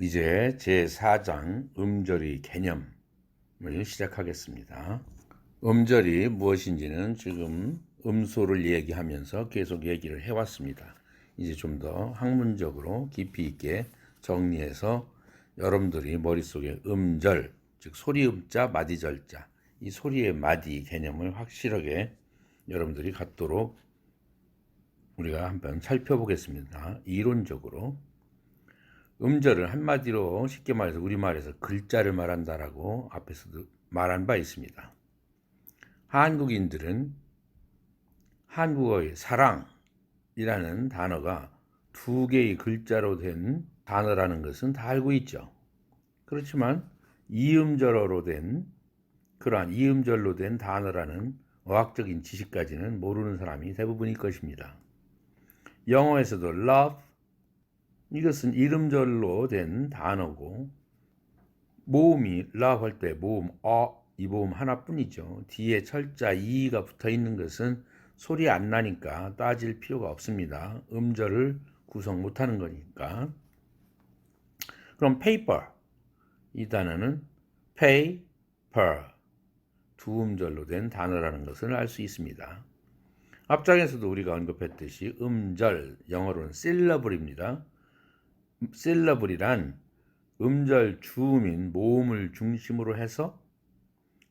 이제 제4장 음절의 개념을 시작하겠습니다. 음절이 무엇인지는 지금 음소를 얘기하면서 계속 얘기를 해왔습니다. 이제 좀 더 학문적으로 깊이 있게 정리해서 여러분들이 머릿속에 음절, 즉 소리음자, 마디절자, 이 소리의 마디 개념을 확실하게 여러분들이 갖도록 우리가 한번 살펴보겠습니다. 이론적으로 음절을 한마디로 쉽게 말해서 우리말에서 글자를 말한다라고 앞에서도 말한 바 있습니다. 한국인들은 한국어의 사랑이라는 단어가 두 개의 글자로 된 단어라는 것은 다 알고 있죠. 그렇지만 이음절어로 된 그러한 이음절로 된 단어라는 어학적인 지식까지는 모르는 사람이 대부분일 것입니다. 영어에서도 love 이것은 이름절로 된 단어고 모음이 love 할 때 모음 이 모음 하나뿐이죠. 뒤에 철자 이가 붙어 있는 것은 소리 안 나니까 따질 필요가 없습니다. 음절을 구성 못하는 거니까. 그럼 paper 이 단어는 paper 두 음절로 된 단어라는 것을 알 수 있습니다. 앞장에서도 우리가 언급했듯이 음절 영어로는 syllable입니다. syllable이란 음절 주음인 모음을 중심으로 해서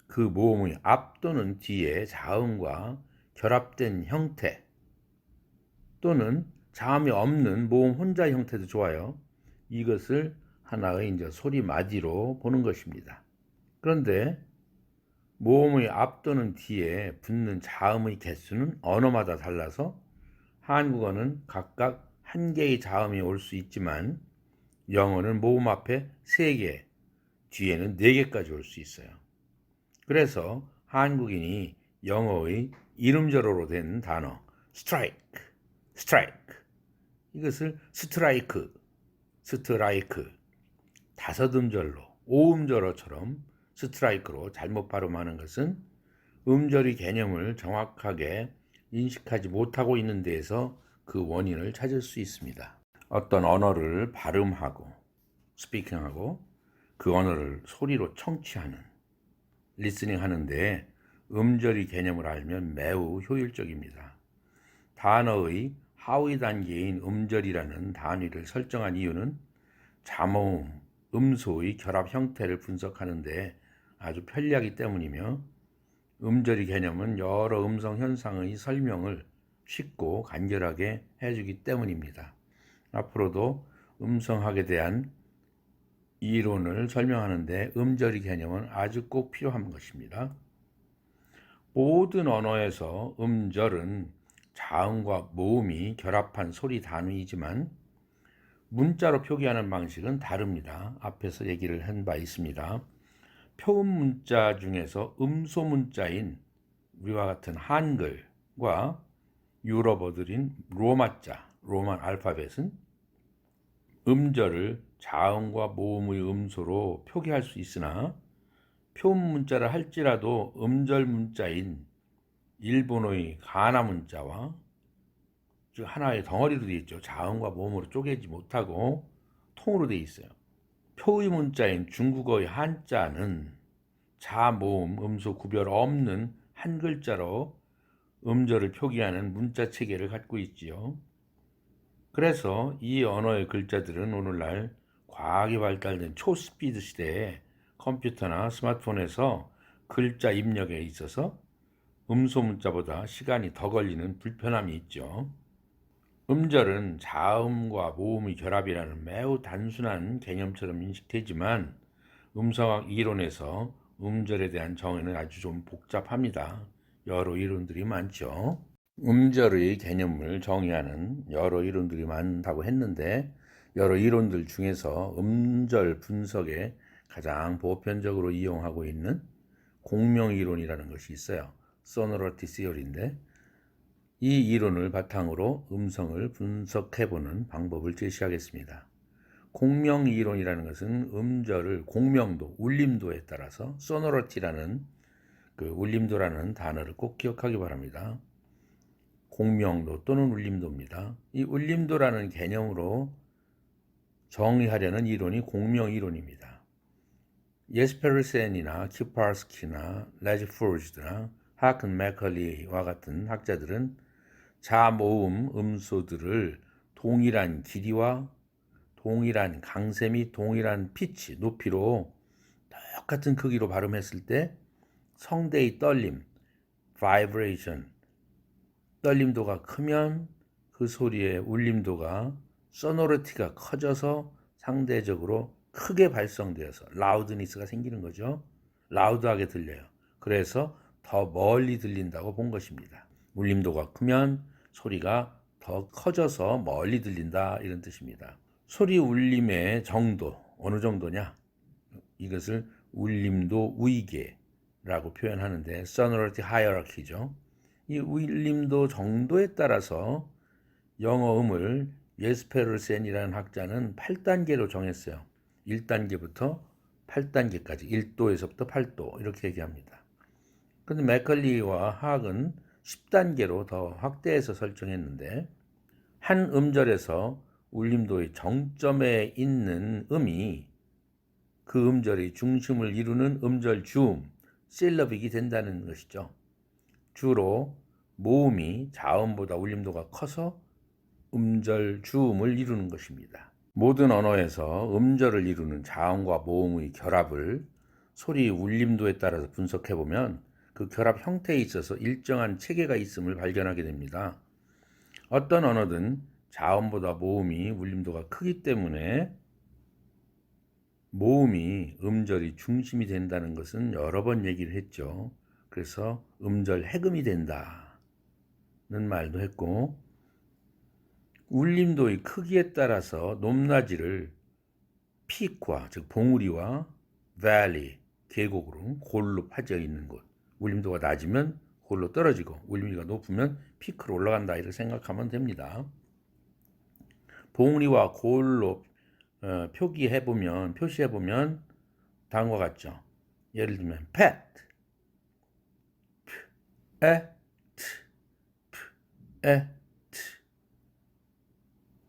그 모음의 앞 또는 뒤에 자음과 결합된 형태 또는 자음이 없는 모음 혼자 형태도 좋아요. 이것을 하나의 이제 소리 마디로 보는 것입니다. 그런데 모음의 앞 또는 뒤에 붙는 자음의 개수는 언어마다 달라서 한국어는 각각 한 개의 자음이 올 수 있지만 영어는 모음 앞에 3개, 뒤에는 4개까지 올 수 있어요. 그래서 한국인이 영어의 이름절어로 된 단어 strike 이것을 스트라이크 다섯 음절로 5음절어처럼 스트라이크로 잘못 발음하는 것은 음절의 개념을 정확하게 인식하지 못하고 있는 데에서 그 원인을 찾을 수 있습니다. 어떤 언어를 발음하고 스피킹하고 그 언어를 소리로 청취하는 리스닝 하는데 음절의 개념을 알면 매우 효율적입니다. 단어의 하위 단계인 음절이라는 단위를 설정한 이유는 자모음, 음소의 결합 형태를 분석하는데 아주 편리하기 때문이며 음절의 개념은 여러 음성 현상의 설명을 쉽고 간결하게 해주기 때문입니다. 앞으로도 음성학에 대한 이론을 설명하는데 음절의 개념은 아주 꼭 필요한 것입니다. 모든 언어에서 음절은 자음과 모음이 결합한 소리 단위이지만 문자로 표기하는 방식은 다릅니다. 앞에서 얘기를 한 바 있습니다. 표음 문자 중에서 음소 문자인 우리와 같은 한글과 유럽어들인 로만 알파벳은 음절을 자음과 모음의 음소로 표기할 수 있으나 표음 문자를 할지라도 음절 문자인 일본어의 가나 문자와 즉 하나의 덩어리로 되어 있죠. 자음과 모음으로 쪼개지 못하고 통으로 되어 있어요. 표의 문자인 중국어의 한자는 자, 모음, 음소 구별 없는 한 글자로 음절을 표기하는 문자 체계를 갖고 있지요. 그래서 이 언어의 글자들은 오늘날 과학이 발달된 초스피드 시대에 컴퓨터나 스마트폰에서 글자 입력에 있어서 음소 문자보다 시간이 더 걸리는 불편함이 있죠. 음절은 자음과 모음의 결합이라는 매우 단순한 개념처럼 인식되지만 음성학 이론에서 음절에 대한 정의는 아주 좀 복잡합니다. 여러 이론들이 많죠. 음절의 개념을 정의하는 여러 이론들이 많다고 했는데 여러 이론들 중에서 음절 분석에 가장 보편적으로 이용하고 있는 공명이론이라는 것이 있어요. 소노러티 시어리인데 이 이론을 바탕으로 음성을 분석해보는 방법을 제시하겠습니다. 공명이론이라는 것은 음절을 공명도, 울림도에 따라서 소노러티라는 그 울림도라는 단어를 꼭 기억하기 바랍니다. 공명도 또는 울림도입니다. 이 울림도라는 개념으로 정의하려는 이론이 공명 이론입니다. 예스페르센이나 키파르스키나 레지포르즈나 하큰 맥컬리와 같은 학자들은 자모음 음소들을 동일한 길이와 동일한 강세 및 동일한 피치, 높이로 똑같은 크기로 발음했을 때 성대의 떨림, vibration, 떨림도가 크면 그 소리의 울림도가 sonority가 커져서 상대적으로 크게 발성되어서 loudness가 생기는 거죠. 라우드하게 들려요. 그래서 더 멀리 들린다고 본 것입니다. 울림도가 크면 소리가 더 커져서 멀리 들린다, 이런 뜻입니다. 소리 울림의 정도, 어느 정도냐? 이것을 울림도 위계라고 표현하는데 sonority hierarchy죠. 이 울림도 정도에 따라서 영어음을 예스페르센이라는 학자는 8단계로 정했어요. 1단계부터 8단계까지 1도에서부터 8도 이렇게 얘기합니다. 그런데 맥컬리와 하악은 10단계로 더 확대해서 설정했는데 한 음절에서 울림도의 정점에 있는 음이 그 음절의 중심을 이루는 음절 주음, 실러빅이 된다는 것이죠. 주로 모음이 자음보다 울림도가 커서 음절 주음을 이루는 것입니다. 모든 언어에서 음절을 이루는 자음과 모음의 결합을 소리 울림도에 따라서 분석해보면 그 결합 형태에 있어서 일정한 체계가 있음을 발견하게 됩니다. 어떤 언어든 자음보다 모음이 울림도가 크기 때문에 모음이 음절이 중심이 된다는 것은 여러 번 얘기를 했죠. 그래서 음절 해금이 된다는 말도 했고, 울림도의 크기에 따라서 높낮이를 피크와, 즉 봉우리와 valley, 계곡으로 골로 파져 있는 곳, 울림도가 낮으면 골로 떨어지고 울림도가 높으면 피크로 올라간다, 이렇게 생각하면 됩니다. 봉우리와 골로 표시해보면 다음과 같죠. 예를 들면 pet,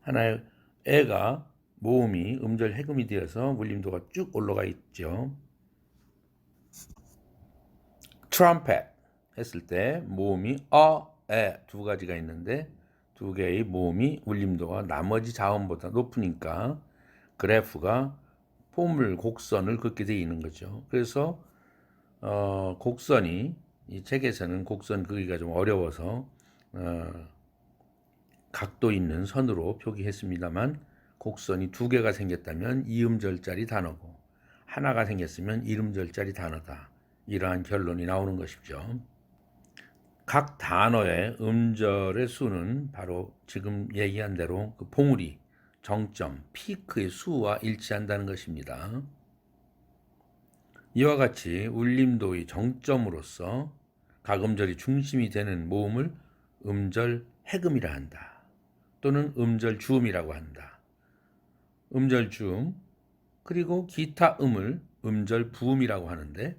하나의 애가 모음이 음절 해금이 되어서 울림도가 쭉 올라가 있죠. trumpet 했을 때 모음이 에 두 가지가 있는데 두 개의 모음이 울림도가 나머지 자음보다 높으니까 그래프가 포물 곡선을 긋게 되어 있는 거죠. 그래서 곡선이 이 책에서는 곡선 그기가 좀 어려워서 각도 있는 선으로 표기했습니다만 곡선이 두 개가 생겼다면 이음절짜리 단어고 하나가 생겼으면 일음절짜리 단어다, 이러한 결론이 나오는 것이죠. 각 단어의 음절의 수는 바로 지금 얘기한 대로 그 봉우리, 정점, 피크의 수와 일치한다는 것입니다. 이와 같이 울림도의 정점으로서 각 음절이 중심이 되는 모음을 음절 해금이라 한다, 또는 음절 주음이라고 한다. 음절 주음, 그리고 기타 음을 음절 부음이라고 하는데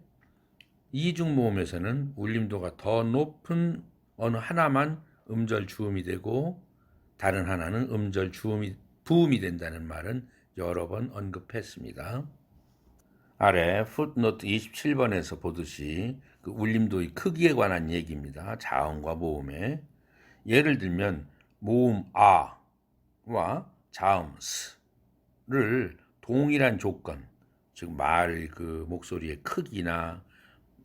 이중 모음에서는 울림도가 더 높은 어느 하나만 음절 주음이 되고 다른 하나는 음절 부음이 된다는 말은 여러 번 언급했습니다. 아래 footnote 27번에서 보듯이 그 울림도의 크기에 관한 얘기입니다. 자음과 모음에. 예를 들면 모음 아와 자음 스를 동일한 조건, 즉 말의 그 목소리의 크기나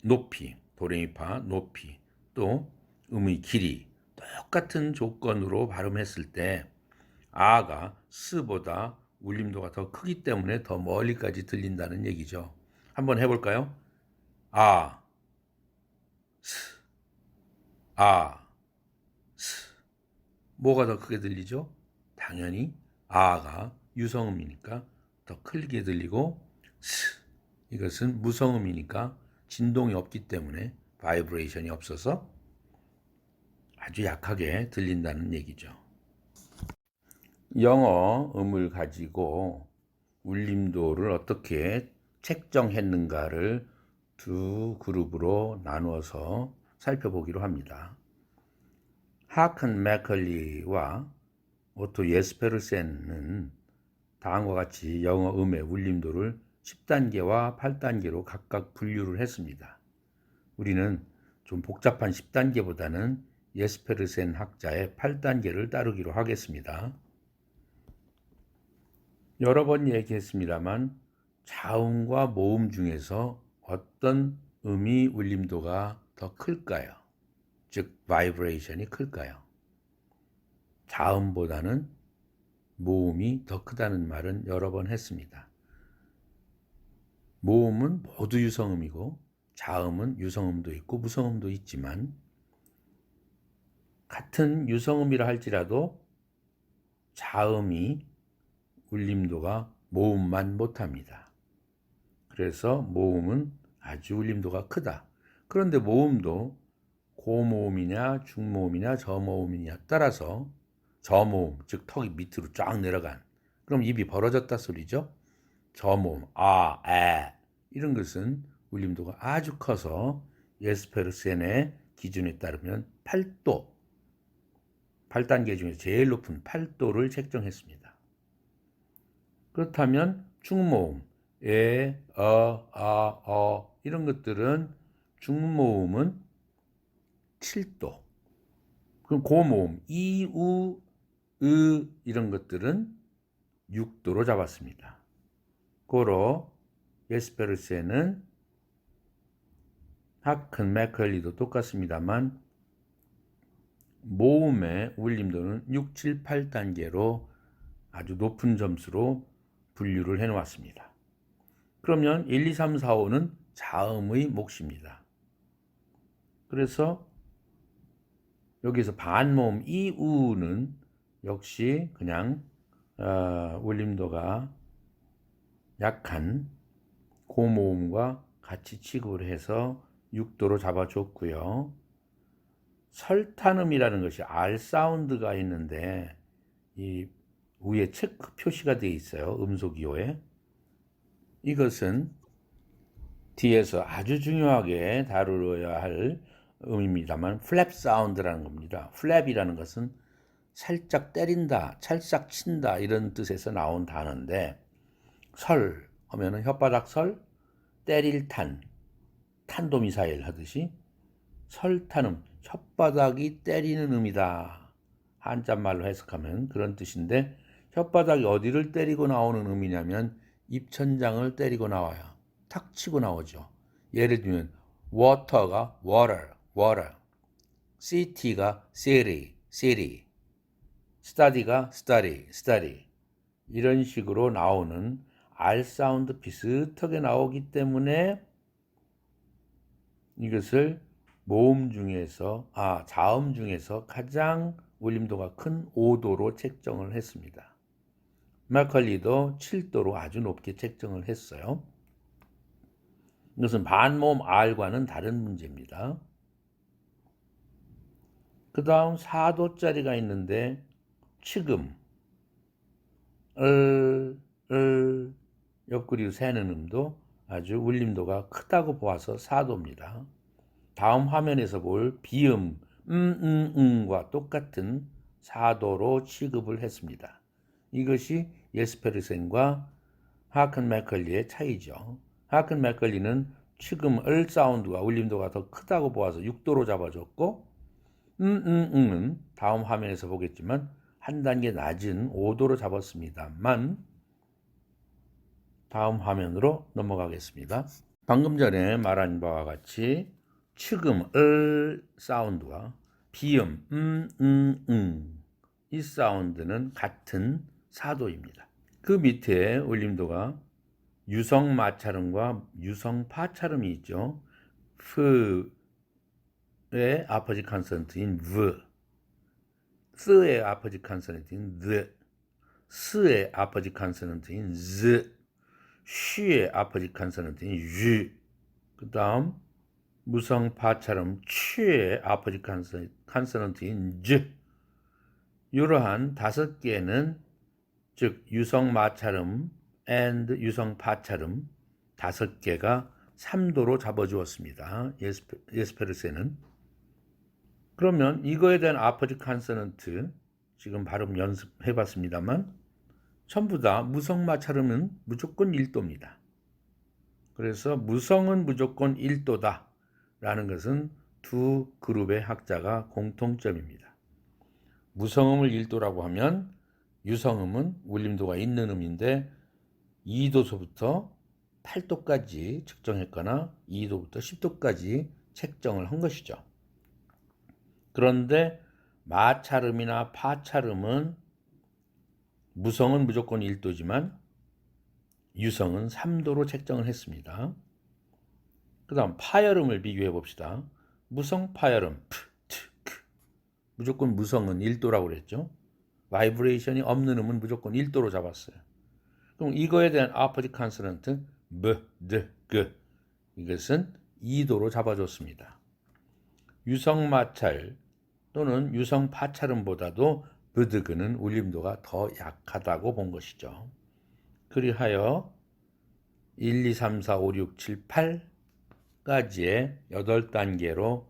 높이, 도레미파 높이, 또 음의 길이 똑같은 조건으로 발음했을 때 아가 스보다 울림도가 더 크기 때문에 더 멀리까지 들린다는 얘기죠. 한번 해볼까요? 아, 스, 아, 스. 뭐가 더 크게 들리죠? 당연히 아가 유성음이니까 더 크게 들리고, 스, 이것은 무성음이니까 진동이 없기 때문에 바이브레이션이 없어서 아주 약하게 들린다는 얘기죠. 영어 음을 가지고 울림도를 어떻게 책정했는가를 두 그룹으로 나누어서 살펴보기로 합니다. 하큰 맥컬리와 오토 예스페르센은 다음과 같이 영어 음의 울림도를 10단계와 8단계로 각각 분류를 했습니다. 우리는 좀 복잡한 10단계보다는 예스페르센 학자의 8단계를 따르기로 하겠습니다. 여러 번 얘기했습니다만 자음과 모음 중에서 어떤 음이 울림도가 더 클까요? 즉 바이브레이션이 클까요? 자음보다는 모음이 더 크다는 말은 여러 번 했습니다. 모음은 모두 유성음이고 자음은 유성음도 있고 무성음도 있지만 같은 유성음이라 할지라도 자음이 울림도가 모음만 못합니다. 그래서 모음은 아주 울림도가 크다. 그런데 모음도 고모음이냐 중모음이냐 저모음이냐 따라서 저모음, 즉 턱이 밑으로 쫙 내려간, 그럼 입이 벌어졌다 소리죠. 저모음, 아, 에 이런 것은 울림도가 아주 커서 예스페르센의 기준에 따르면 8도, 8단계 중에 제일 높은 8도를 책정했습니다. 그렇다면 중모음, 에, 이런 것들은 중모음은 7도. 그럼 고모음, 이, 우, 이런 것들은 6도로 잡았습니다. 고로 예스페르센은 하큰, 맥컬리도 똑같습니다만 모음의 울림도는 6, 7, 8단계로 아주 높은 점수로 분류를 해놓았습니다. 그러면 1, 2, 3, 4, 5는 자음의 몫입니다. 그래서 여기서 반모음 이우는 역시 그냥 울림도가 약한 고모음과 같이 취급을 해서 6도로 잡아줬고요. 설탄음이라는 것이 R 사운드가 있는데 이 위에 체크 표시가 되어 있어요. 음소기호에. 이것은 뒤에서 아주 중요하게 다루어야 할 음입니다만 플랩 사운드라는 겁니다. 플랩이라는 것은 살짝 때린다, 찰싹 친다 이런 뜻에서 나온 단어인데 설 하면은 혓바닥 설, 때릴 탄, 탄도미사일 하듯이 설탄음, 혓바닥이 때리는 음이다. 한자말로 해석하면 그런 뜻인데 혓바닥이 어디를 때리고 나오는 음이냐면 입천장을 때리고 나와요. 탁 치고 나오죠. 예를 들면 water가 water, city가 city, study가 study 이런 식으로 나오는 R 사운드 비슷하게 나오기 때문에 이것을 모음 중에서 자음 중에서 가장 울림도가 큰 5도로 책정을 했습니다. 맥컬리도 7도로 아주 높게 책정을 했어요. 이것은 반모음 R과는 다른 문제입니다. 그 다음 4도짜리가 있는데 치금, 옆구리로 새는 음도 아주 울림도가 크다고 보아서 4도입니다. 다음 화면에서 볼 비음, 과 똑같은 4도로 취급을 했습니다. 이것이 예스페르센과 하큰 맥컬리의 차이죠. 하큰 맥컬리는 치금 사운드와 울림도가 더 크다고 보아서 6도로 잡아줬고 은 다음 화면에서 보겠지만 한 단계 낮은 5도로 잡았습니다만 다음 화면으로 넘어가겠습니다. 방금 전에 말한 바와 같이 치금 사운드와 비음 이 사운드는 같은 4도입니다. 그 밑에 울림도가 유성 마찰음과 유성 파찰음이 있죠. 의 아퍼지 컨소넌트인 V, 스의 아퍼지 컨소넌트인 the, 스의 아퍼지 컨소넌트인 z, 쉬의 아퍼지 컨소넌트인 유, 그 다음 무성 파찰음 취의 아퍼지 컨소넌트인 j, 이러한 5개는 즉 유성 마찰음 and 유성 파찰음 5개가 3도로 잡아주었습니다. 예스페르센은. 그러면 이거에 대한 아퍼지 컨소넌트 지금 발음 연습해 봤습니다만 전부 다 무성마찰음은 무조건 1도입니다. 그래서 무성은 무조건 1도다 라는 것은 두 그룹의 학자가 공통점입니다. 무성음을 1도라고 하면 유성음은 울림도가 있는 음인데 2도서부터 8도까지 측정했거나 2도부터 10도까지 책정을 한 것이죠. 그런데 마찰음이나 파찰음은 무성은 무조건 1도지만 유성은 3도로 책정을 했습니다. 그 다음 파열음을 비교해 봅시다. 무성 파열음 무조건 무성은 1도라고 그랬죠. 바이브레이션이 없는 음은 무조건 1도로 잡았어요. 그럼 이거에 대한 opposite consonant b, 이것은 2도로 잡아줬습니다. 유성 마찰 또는 유성 파찰음보다도 브드그는 울림도가 더 약하다고 본 것이죠. 그리하여 1, 2, 3, 4, 5, 6, 7, 8까지의 8단계로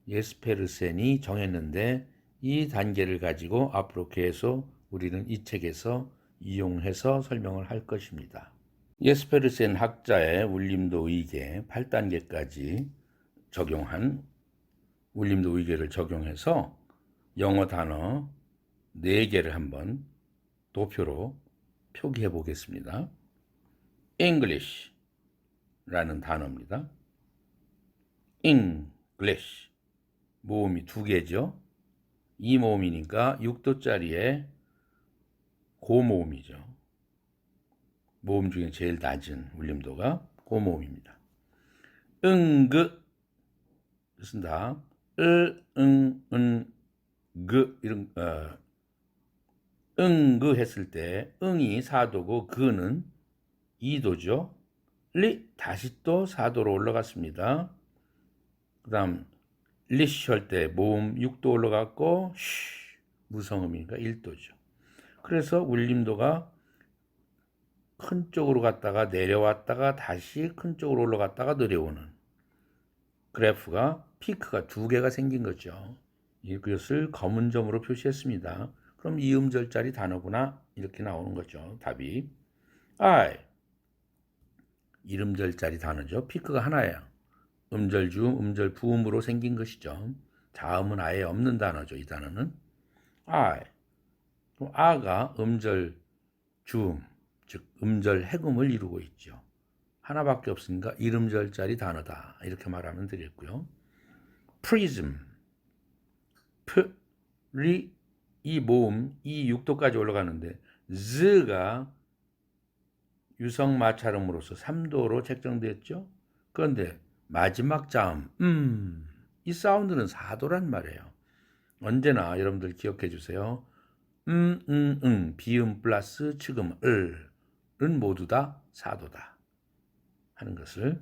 예스페르센이 정했는데 이 단계를 가지고 앞으로 계속 우리는 이 책에서 이용해서 설명을 할 것입니다. 예스페르센 학자의 울림도 의계 8단계까지 적용한 울림도 의계를 적용해서 영어 단어 4개를 한번 도표로 표기해 보겠습니다. English라는 단어입니다. English 모음이 2개죠. 이 모음이니까 6도짜리의 고모음이죠. 모음 중에 제일 낮은 울림도가 고모음입니다. 응그 쓴다. 그 이런 응그 했을 때 응이 4도고 그는 2도죠. 리 다시 또 4도로 올라갔습니다. 그 다음 리쉬 할 때 모음 6도 올라갔고 쉬 무성음이니까 1도죠. 그래서 울림도가 큰 쪽으로 갔다가 내려왔다가 다시 큰 쪽으로 올라갔다가 내려오는 그래프가 피크가 2개가 생긴 거죠. 이것을 검은 점으로 표시했습니다. 그럼 이음절짜리 단어구나 이렇게 나오는 거죠. 답이 I 이음절짜리 단어죠. 피크가 하나예요. 음절 주음, 음절 부음으로 생긴 것이죠. 자음은 아예 없는 단어죠. 이 단어는 I. 그럼 아가 음절 주음, 즉 음절 해금을 이루고 있죠. 하나밖에 없으니까 이음절짜리 단어다 이렇게 말하면 되겠고요. prism, 이 모음 이 6도까지 올라가는데 z가 유성 마찰음으로서 3도로 책정됐죠. 그런데 마지막 자음 이 사운드는 4도란 말이에요. 언제나 여러분들 기억해 주세요. 비음 플러스 측음 을은 모두 다 4도다 하는 것을.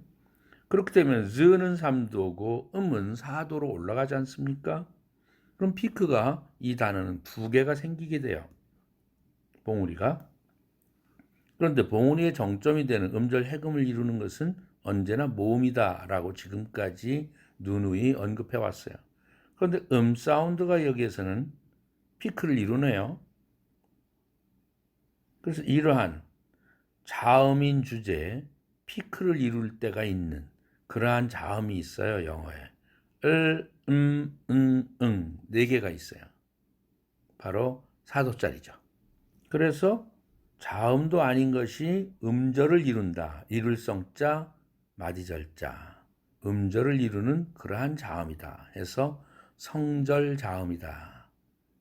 그렇게 되면 z는 3도고 음은 4도로 올라가지 않습니까? 그럼 피크가 이 단어는 2개가 생기게 돼요. 봉우리가. 그런데 봉우리의 정점이 되는 음절 해금을 이루는 것은 언제나 모음이다라고 지금까지 누누이 언급해 왔어요. 그런데 사운드가 여기에서는 피크를 이루네요. 그래서 이러한 자음인 주제에 피크를 이룰 때가 있는 그러한 자음이 있어요. 영어에. 4개가 있어요. 바로 4도짜리죠. 그래서 자음도 아닌 것이 음절을 이룬다. 이룰 성자, 마디절자. 음절을 이루는 그러한 자음이다. 해서 성절 자음이다.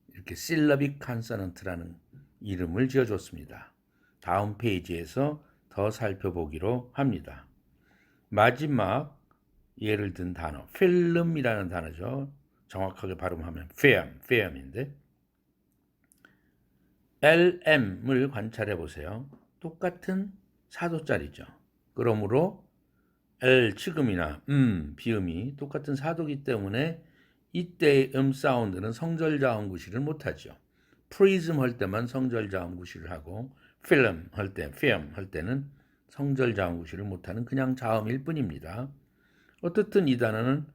이렇게 실러빅 컨소넌트라는 이름을 지어줬습니다. 다음 페이지에서 더 살펴보기로 합니다. 마지막 예를 든 단어, 필름이라는 단어죠. 정확하게 발음하면 film인데 LM을 관찰해 보세요. 똑같은 4도짜리죠. 그러므로 L 측음이나 비음이 똑같은 4도이기 때문에 이때의 사운드는 성절자음 구실을 못하죠. 프리즘 할 때만 성절자음 구실을 하고 필름 할 때는 성절자음 구실을 못하는 그냥 자음일 뿐입니다. 어떻든 이 단어는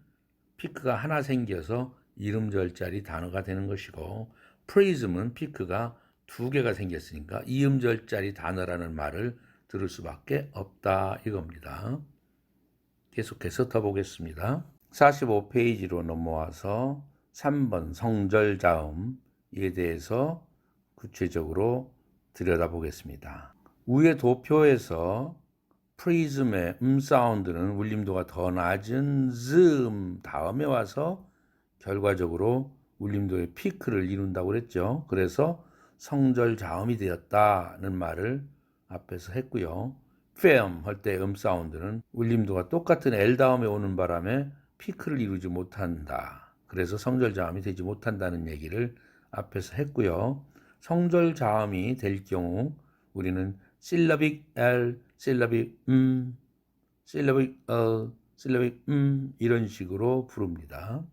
피크가 하나 생겨서 이음절짜리 단어가 되는 것이고 프리즘은 피크가 두 개가 생겼으니까 이음절짜리 단어라는 말을 들을 수밖에 없다 이겁니다. 계속해서 더 보겠습니다. 45페이지로 넘어와서 3번 성절자음에 대해서 구체적으로 들여다보겠습니다. 위의 도표에서 프리즘의 사운드는 울림도가 더 낮은 즈음 다음에 와서 결과적으로 울림도의 피크를 이룬다고 그랬죠. 그래서 성절자음이 되었다는 말을 앞에서 했고요. firm 할 때 사운드는 울림도가 똑같은 L 다음에 오는 바람에 피크를 이루지 못한다. 그래서 성절자음이 되지 못한다는 얘기를 앞에서 했고요. 성절자음이 될 경우 우리는 실러빅 L, 실러빅 실러빅 실러빅 이런 식으로 부릅니다.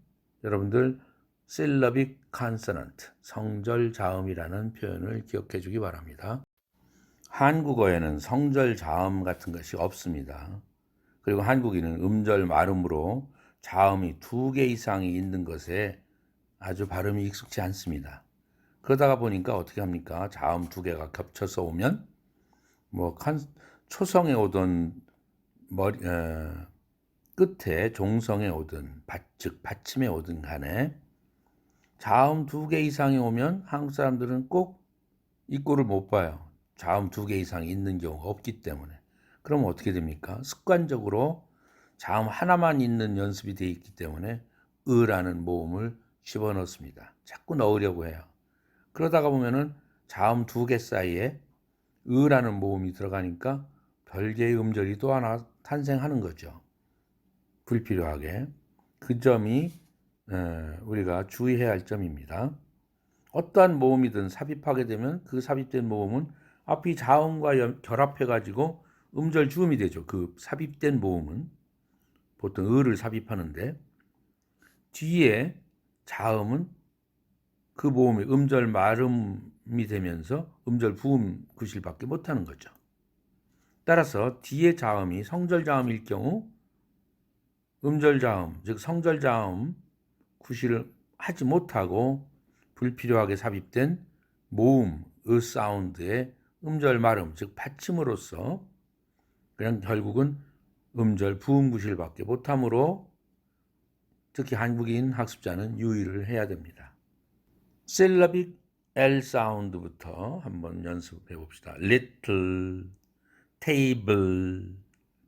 여러분들 실러빅 컨소넌트, 성절자음이라는 표현을 기억해 주기 바랍니다. 한국어에는 성절자음 같은 것이 없습니다. 그리고 한국인은 음절 말음으로 자음이 2개 이상이 있는 것에 아주 발음이 익숙치 않습니다. 그러다가 보니까 어떻게 합니까? 자음 2개가 겹쳐서 오면 초성에 오든 끝에 종성에 오든 즉 받침에 오든 간에 자음 2개 이상이 오면 한국 사람들은 꼭 이꼴을 못 봐요. 자음 2개 이상이 있는 경우가 없기 때문에. 그럼 어떻게 됩니까? 습관적으로 자음 하나만 있는 연습이 되어 있기 때문에 으라는 모음을 집어넣습니다. 자꾸 넣으려고 해요. 그러다가 보면은 자음 2개 사이에 으라는 모음이 들어가니까 별개의 음절이 또 하나 탄생하는 거죠. 불필요하게. 그 점이 우리가 주의해야 할 점입니다. 어떠한 모음이든 삽입하게 되면 그 삽입된 모음은 앞이 자음과 결합해가지고 음절 주음이 되죠. 그 삽입된 모음은 보통 을을 삽입하는데 뒤에 자음은 그 모음이 음절 말음이 되면서 음절 부음 구실밖에 못하는 거죠. 따라서 뒤에 자음이 성절자음일 경우 음절자음, 즉 성절자음 구실을 하지 못하고 불필요하게 삽입된 모음, 사운드의 음절 말음, 즉 받침으로써 그냥 결국은 음절 부음 구실밖에 못하므로 특히 한국인 학습자는 유의를 해야 됩니다. 셀러빅 L 사운드부터 한번 연습해 봅시다. little, table,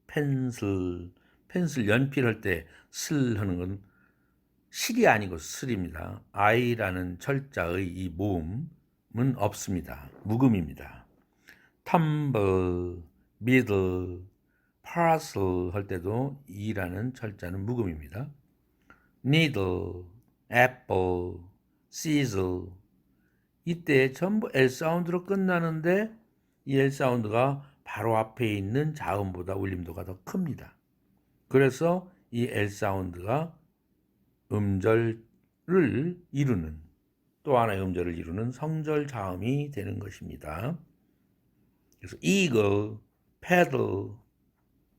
pencil, 펜슬 연필할 때 슬 하는 건 실이 아니고 슬입니다. I라는 철자의 이 모음은 없습니다. 묵음입니다. tumble, middle, parcel 할 때도 E라는 철자는 묵음입니다. needle, apple, scissor 이때 전부 L 사운드로 끝나는데 이 L 사운드가 바로 앞에 있는 자음보다 울림도가 더 큽니다. 그래서 이 L 사운드가 음절을 이루는 또 하나의 음절을 이루는 성절 자음이 되는 것입니다. 그래서 eagle, paddle,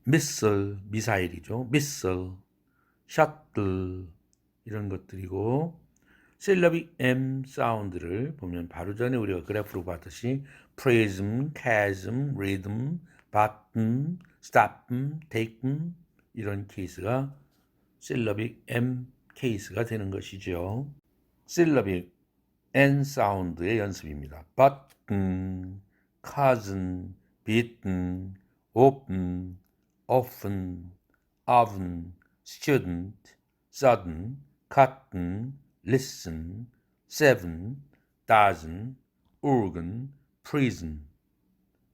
missile, 미사일이죠. missile, shuttle 이런 것들이고 실러빅 M 사운드를 보면 바로 전에 우리가 그래프로 봤듯이 prism, chasm, rhythm, bottom, stop, take 이런 케이스가 실러빅 M 케이스가 되는 것이죠. 실러빅 N 사운드의 연습입니다. button, cousin, beaten, open, often, oven, student, sudden, cotton, listen, seven, dozen, organ, prison.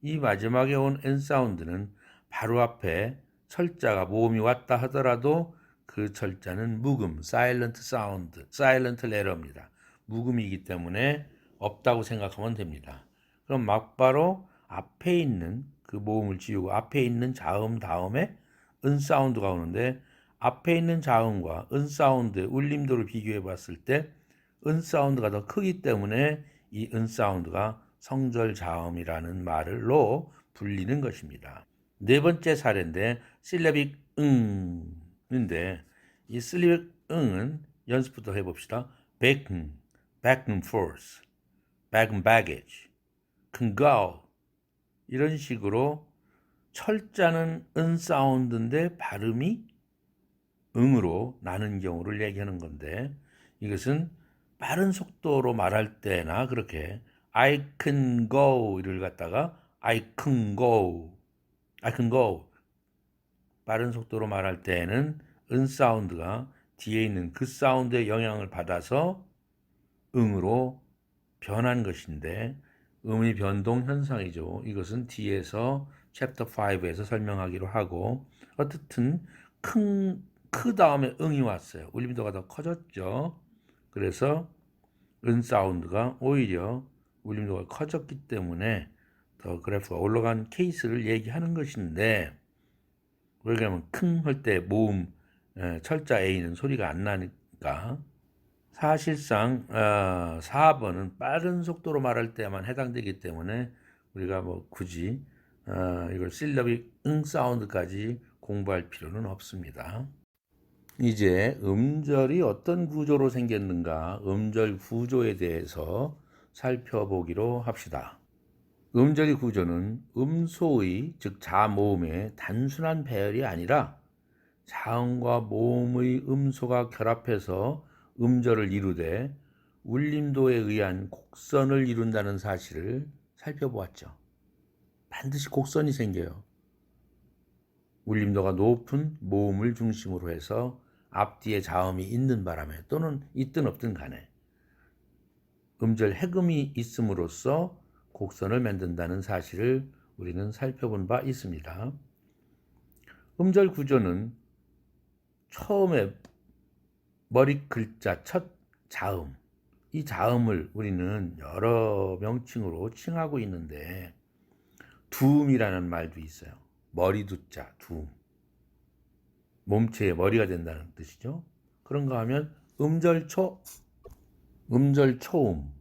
이 마지막에 온 N 사운드는 바로 앞에 철자가 모음이 왔다 하더라도 그 철자는 묵음, silent sound, silent letter입니다. 묵음이기 때문에 없다고 생각하면 됩니다. 그럼 막바로 앞에 있는 그 모음을 지우고 앞에 있는 자음 다음에 은 사운드가 오는데 앞에 있는 자음과 은 사운드의 울림도를 비교해 봤을 때 은 사운드가 더 크기 때문에 이 은 사운드가 성절 자음이라는 말로 불리는 것입니다. 네 번째 사례인데 실레빅 응인데 이 실레빅 응은 연습부터 해봅시다. back and forth, bag and baggage, can go 이런 식으로 철자는 unsound인데 발음이 응으로 나는 경우를 얘기하는 건데 이것은 빠른 속도로 말할 때나 그렇게 I can go 이를 갖다가 I can go, I can go 빠른 속도로 말할 때에는 unsound가 뒤에 있는 그 사운드의 영향을 받아서 응으로 변한 것인데 음의 변동 현상이죠. 이것은 뒤에서 챕터 5에서 설명하기로 하고 어쨌든 크 다음에 응이 왔어요. 울림도가 더 커졌죠. 그래서 사운드가 오히려 울림도가 커졌기 때문에 더 그래프가 올라간 케이스를 얘기하는 것인데 왜냐하면 킁 할 때 모음 철자 A는 소리가 안 나니까 사실상 4번은 빠른 속도로 말할 때만 해당되기 때문에 우리가 뭐 굳이 이걸 실러비 응 사운드까지 공부할 필요는 없습니다. 이제 음절이 어떤 구조로 생겼는가 음절 구조에 대해서 살펴보기로 합시다. 음절의 구조는 음소의 즉 자모음의 단순한 배열이 아니라 자음과 모음의 음소가 결합해서 음절을 이루되 울림도에 의한 곡선을 이룬다는 사실을 살펴보았죠. 반드시 곡선이 생겨요. 울림도가 높은 모음을 중심으로 해서 앞뒤에 자음이 있는 바람에 또는 있든 없든 간에 음절 해금이 있음으로써 곡선을 만든다는 사실을 우리는 살펴본 바 있습니다. 음절 구조는 처음에 머리 글자 첫 자음, 이 자음을 우리는 여러 명칭으로 칭하고 있는데 두음이라는 말도 있어요. 머리 두자, 두음. 몸체의 머리가 된다는 뜻이죠. 그런가 하면 음절초, 음절초음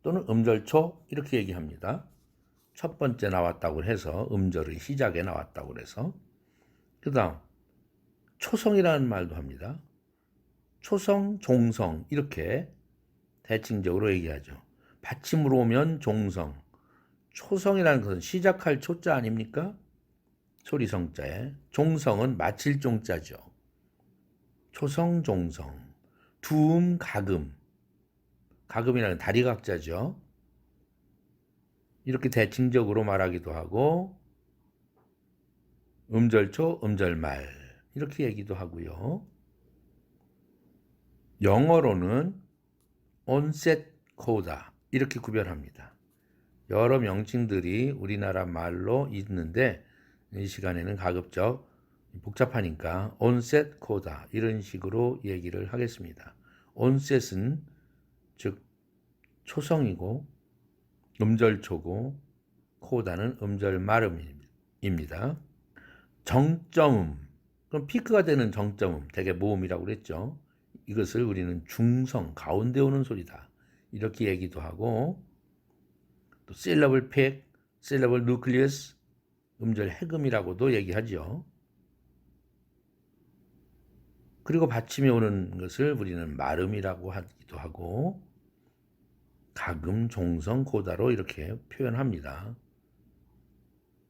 또는 음절초 이렇게 얘기합니다. 첫 번째 나왔다고 해서 음절의 시작에 나왔다고 해서 그 다음 초성이라는 말도 합니다. 초성, 종성 이렇게 대칭적으로 얘기하죠. 받침으로 오면 종성, 초성이라는 것은 시작할 초자 아닙니까? 소리성자에 종성은 마칠 종자죠. 초성, 종성, 두음, 가금, 가금이라는 다리각자죠. 이렇게 대칭적으로 말하기도 하고 음절초, 음절말 이렇게 얘기도 하고요. 영어로는 onset coda 이렇게 구별합니다. 여러 명칭들이 우리나라 말로 있는데 이 시간에는 가급적 복잡하니까 onset coda 이런 식으로 얘기를 하겠습니다. onset은 즉 초성이고 음절초고 coda는 음절말음입니다. 정점음, 그럼 피크가 되는 정점음, 되게 모음이라고 그랬죠. 이것을 우리는 중성, 가운데 오는 소리다 이렇게 얘기도 하고 또 syllable pick, syllable nucleus, 음절 해금이라고도 얘기하죠. 그리고 받침이 오는 것을 우리는 말음이라고 하기도 하고 가금, 종성, 코다로 이렇게 표현합니다.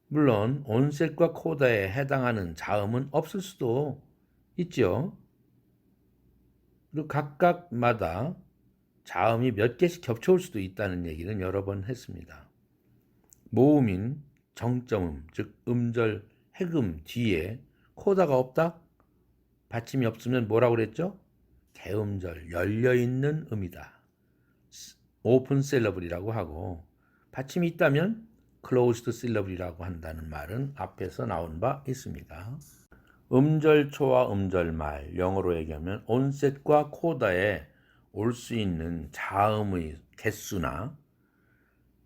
물론 온셋과 코다에 해당하는 자음은 없을 수도 있죠. 그리고 각각마다 자음이 몇 개씩 겹쳐올 수도 있다는 얘기는 여러 번 했습니다. 모음인 정점음, 즉 음절 해금 뒤에 코다가 없다? 받침이 없으면 뭐라고 그랬죠? 개음절, 열려있는 음이다. 오픈 셀러블이라고 하고 받침이 있다면 closed syllable이라고 한다는 말은 앞에서 나온 바 있습니다. 음절초와 음절말, 영어로 얘기하면 onset과 coda에 올 수 있는 자음의 개수나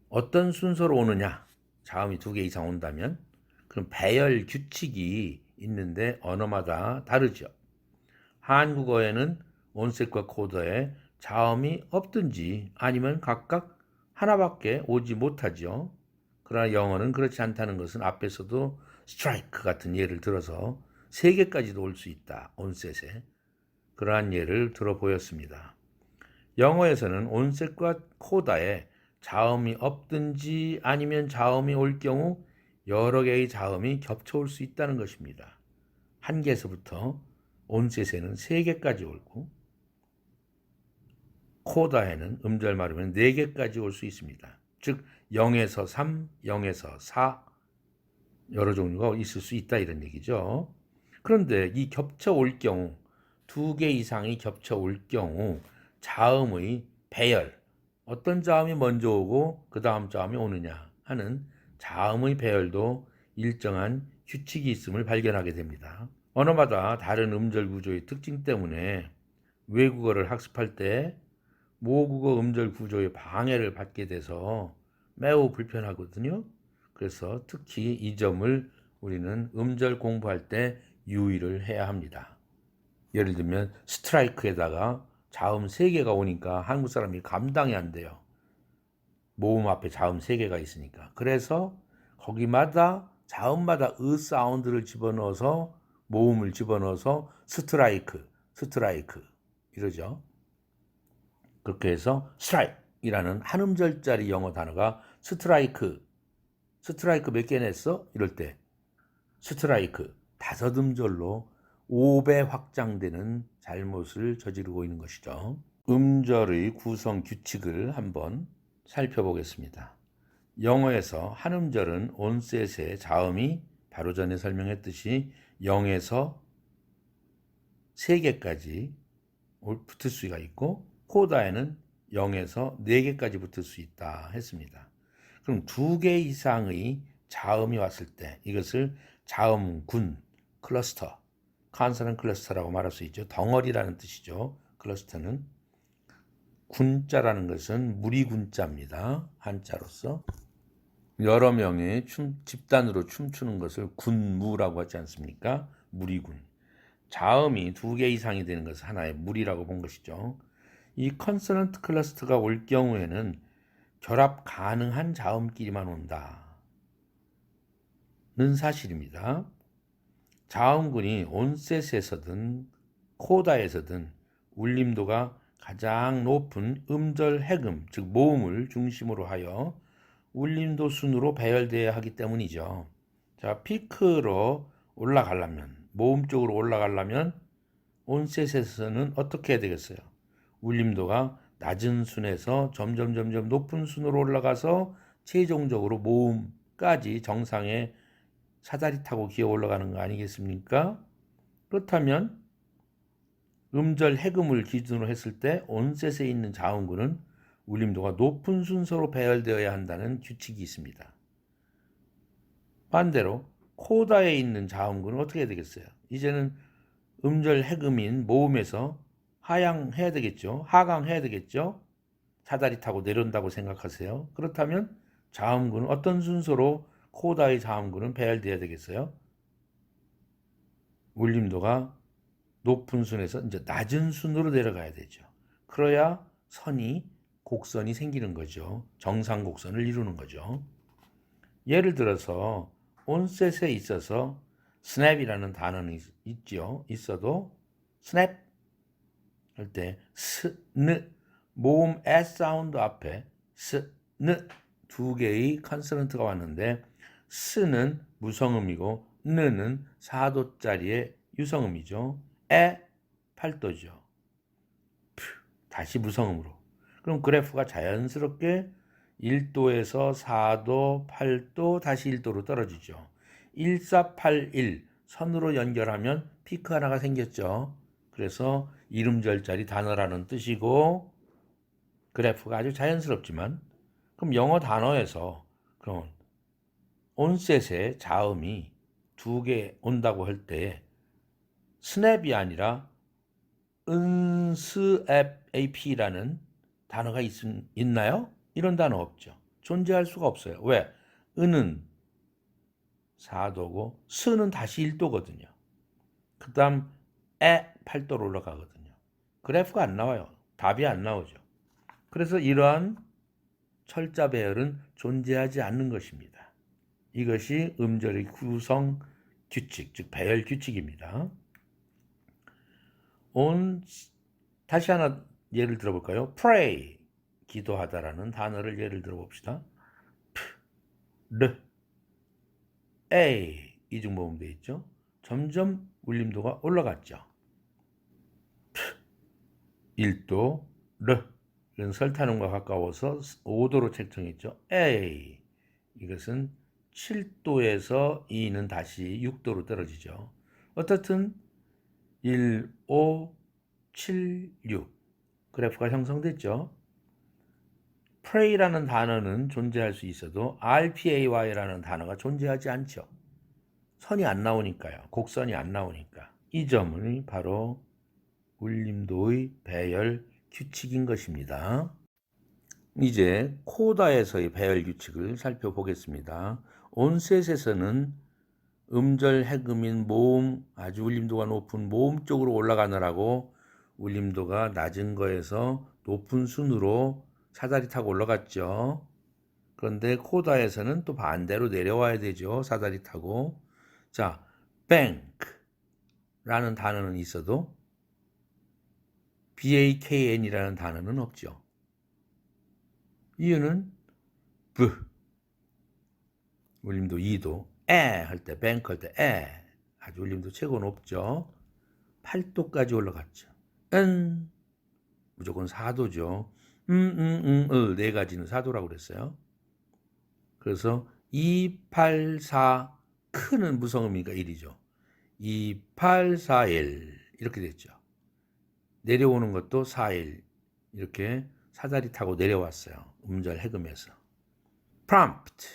어떤 순서로 오느냐, 자음이 2개 이상 온다면 그럼 배열 규칙이 있는데 언어마다 다르죠. 한국어에는 onset과 coda에 자음이 없든지 아니면 각각 하나밖에 오지 못하죠. 그러나 영어는 그렇지 않다는 것은 앞에서도 strike 같은 예를 들어서 3개까지도 올 수 있다. onset에. 그러한 예를 들어 보였습니다. 영어에서는 onset과 coda에 자음이 없든지 아니면 자음이 올 경우 여러 개의 자음이 겹쳐올 수 있다는 것입니다. 1개에서부터 온셋에는 3개까지 오고 코다에는 음절 말하면 4개까지 올 수 있습니다. 즉 0에서 3, 0에서 4 여러 종류가 있을 수 있다 이런 얘기죠. 그런데 이 겹쳐 올 경우 2개 이상이 겹쳐 올 경우 자음의 배열 어떤 자음이 먼저 오고 그 다음 자음이 오느냐 하는 자음의 배열도 일정한 규칙이 있음을 발견하게 됩니다. 언어마다 다른 음절 구조의 특징 때문에 외국어를 학습할 때 모국어 음절 구조의 방해를 받게 돼서 매우 불편하거든요. 그래서 특히 이 점을 우리는 음절 공부할 때 유의를 해야 합니다. 예를 들면 스트라이크에다가 자음 3개가 오니까 한국 사람이 감당이 안 돼요. 모음 앞에 자음 3개가 있으니까. 그래서 거기마다 자음마다 으 사운드를 집어넣어서 모음을 집어넣어서 스트라이크 이러죠. 그렇게 해서 스트라이크이라는 한 음절짜리 영어 단어가 스트라이크 몇 개 냈어? 이럴 때 스트라이크 5음절로 5배 확장되는 잘못을 저지르고 있는 것이죠. 음절의 구성 규칙을 한번 살펴보겠습니다. 영어에서 한 음절은 온셋의 자음이 바로 전에 설명했듯이 0에서 3개까지 붙을 수가 있고 코다에는 0에서 4개까지 붙을 수 있다 했습니다. 그럼 2개 이상의 자음이 왔을 때 이것을 자음군, 클러스터, 컨소넌트 클러스터라고 말할 수 있죠. 덩어리라는 뜻이죠. 클러스터는 군자라는 것은 무리군자입니다. 한자로서 여러 명의 집단으로 춤추는 것을 군무라고 하지 않습니까? 무리군. 자음이 2개 이상이 되는 것을 하나의 무리라고 본 것이죠. 이 컨소넌트 클러스터가 올 경우에는 결합 가능한 자음끼리만 온다는 사실입니다. 자음군이 온셋에서든 코다에서든 울림도가 가장 높은 음절 해금, 즉 모음을 중심으로 하여 울림도 순으로 배열되어야 하기 때문이죠. 자, 피크로 올라가려면, 모음 쪽으로 올라가려면 온셋에서는 어떻게 해야 되겠어요? 울림도가 낮은 순에서 점점 높은 순으로 올라가서 최종적으로 모음까지 정상에 사다리 타고 기어 올라가는 거 아니겠습니까? 그렇다면 음절 해금을 기준으로 했을 때 온셋에 있는 자음군은 울림도가 높은 순서로 배열되어야 한다는 규칙이 있습니다. 반대로 코다에 있는 자음군은 어떻게 해야 되겠어요? 이제는 음절 해금인 모음에서 하향해야 되겠죠. 하강해야 되겠죠. 사다리 타고 내려온다고 생각하세요. 그렇다면 자음군은 어떤 순서로 코다의 자음군은 배열되어야 되겠어요? 울림도가 높은 순에서 이제 낮은 순으로 내려가야 되죠. 그래야 곡선이 생기는 거죠. 정상 곡선을 이루는 거죠. 예를 들어서 온셋에 있어서 스냅이라는 단어는 있어도 스냅 할 때 스느 모음 S 사운드 앞에 스느 2개의 컨소넌트가 왔는데 스는 무성음이고 느는 4도짜리의 유성음이죠. 에 8도죠. 다시 무성음으로. 그럼 그래프가 자연스럽게 1도에서 4도, 8도, 다시 1도로 떨어지죠. 1481 선으로 연결하면 피크 하나가 생겼죠. 그래서 이름절짜리 단어라는 뜻이고 그래프가 아주 자연스럽지만 그럼 영어 단어에서 그럼 온셋의 자음이 2개 온다고 할 때 스냅이 아니라 은스앱ap라는 단어가 있나요? 이런 단어 없죠. 존재할 수가 없어요. 왜? 은은 4도고 스는 다시 1도거든요. 그 다음 8도로 올라가거든요. 그래프가 안 나와요. 답이 안 나오죠. 그래서 이러한 철자 배열은 존재하지 않는 것입니다. 이것이 음절의 구성 규칙, 즉 배열 규칙입니다. 다시 하나 예를 들어볼까요? pray, 받기도 하다라는 단어를 예를 들어 봅시다. 르, 에이 이중모음 되어 있죠. 점점 울림도가 올라갔죠. 1도, 르 이건 설탄음과 가까워서 5도로 책정했죠. 에이 이것은 7도에서 2는 다시 6도로 떨어지죠. 어떻든 1, 5, 7, 6 그래프가 형성됐죠. pray라는 단어는 존재할 수 있어도 RPAY라는 단어가 존재하지 않죠. 선이 안 나오니까요. 곡선이 안 나오니까. 이 점은 바로 울림도의 배열 규칙인 것입니다. 이제 코다에서의 배열 규칙을 살펴보겠습니다. 온셋에서는 음절 해금인 모음, 아주 울림도가 높은 모음 쪽으로 올라가느라고 울림도가 낮은 거에서 높은 순으로 사다리 타고 올라갔죠. 그런데 코다에서는 또 반대로 내려와야 되죠. 사다리 타고. 자, bank라는 단어는 있어도 BAKN이라는 단어는 없죠. 이유는 B 울림도 2도 할 때 bank 할 때 아주 울림도 최고 높죠. 8도까지 올라갔죠. 무조건 4도죠. 네 가지는 4도라고 그랬어요. 그래서 2, 8, 4 크는 무성음이니까 1이죠. 2, 8, 4, 1 이렇게 됐죠. 내려오는 것도 4, 1 이렇게 사다리 타고 내려왔어요. 음절 해금에서. prompt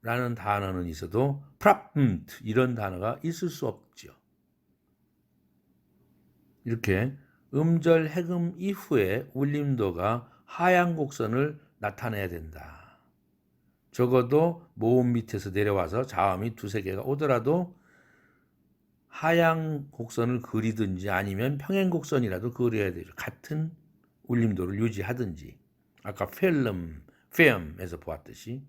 라는 단어는 있어도 prompt 이런 단어가 있을 수 없죠. 이렇게 음절 해금 이후에 울림도가 하향 곡선을 나타내야 된다. 적어도 모음 밑에서 내려와서 자음이 두세 개가 오더라도 하향 곡선을 그리든지 아니면 평행 곡선이라도 그려야 되죠. 같은 울림도를 유지하든지. 아까 film에서 보았듯이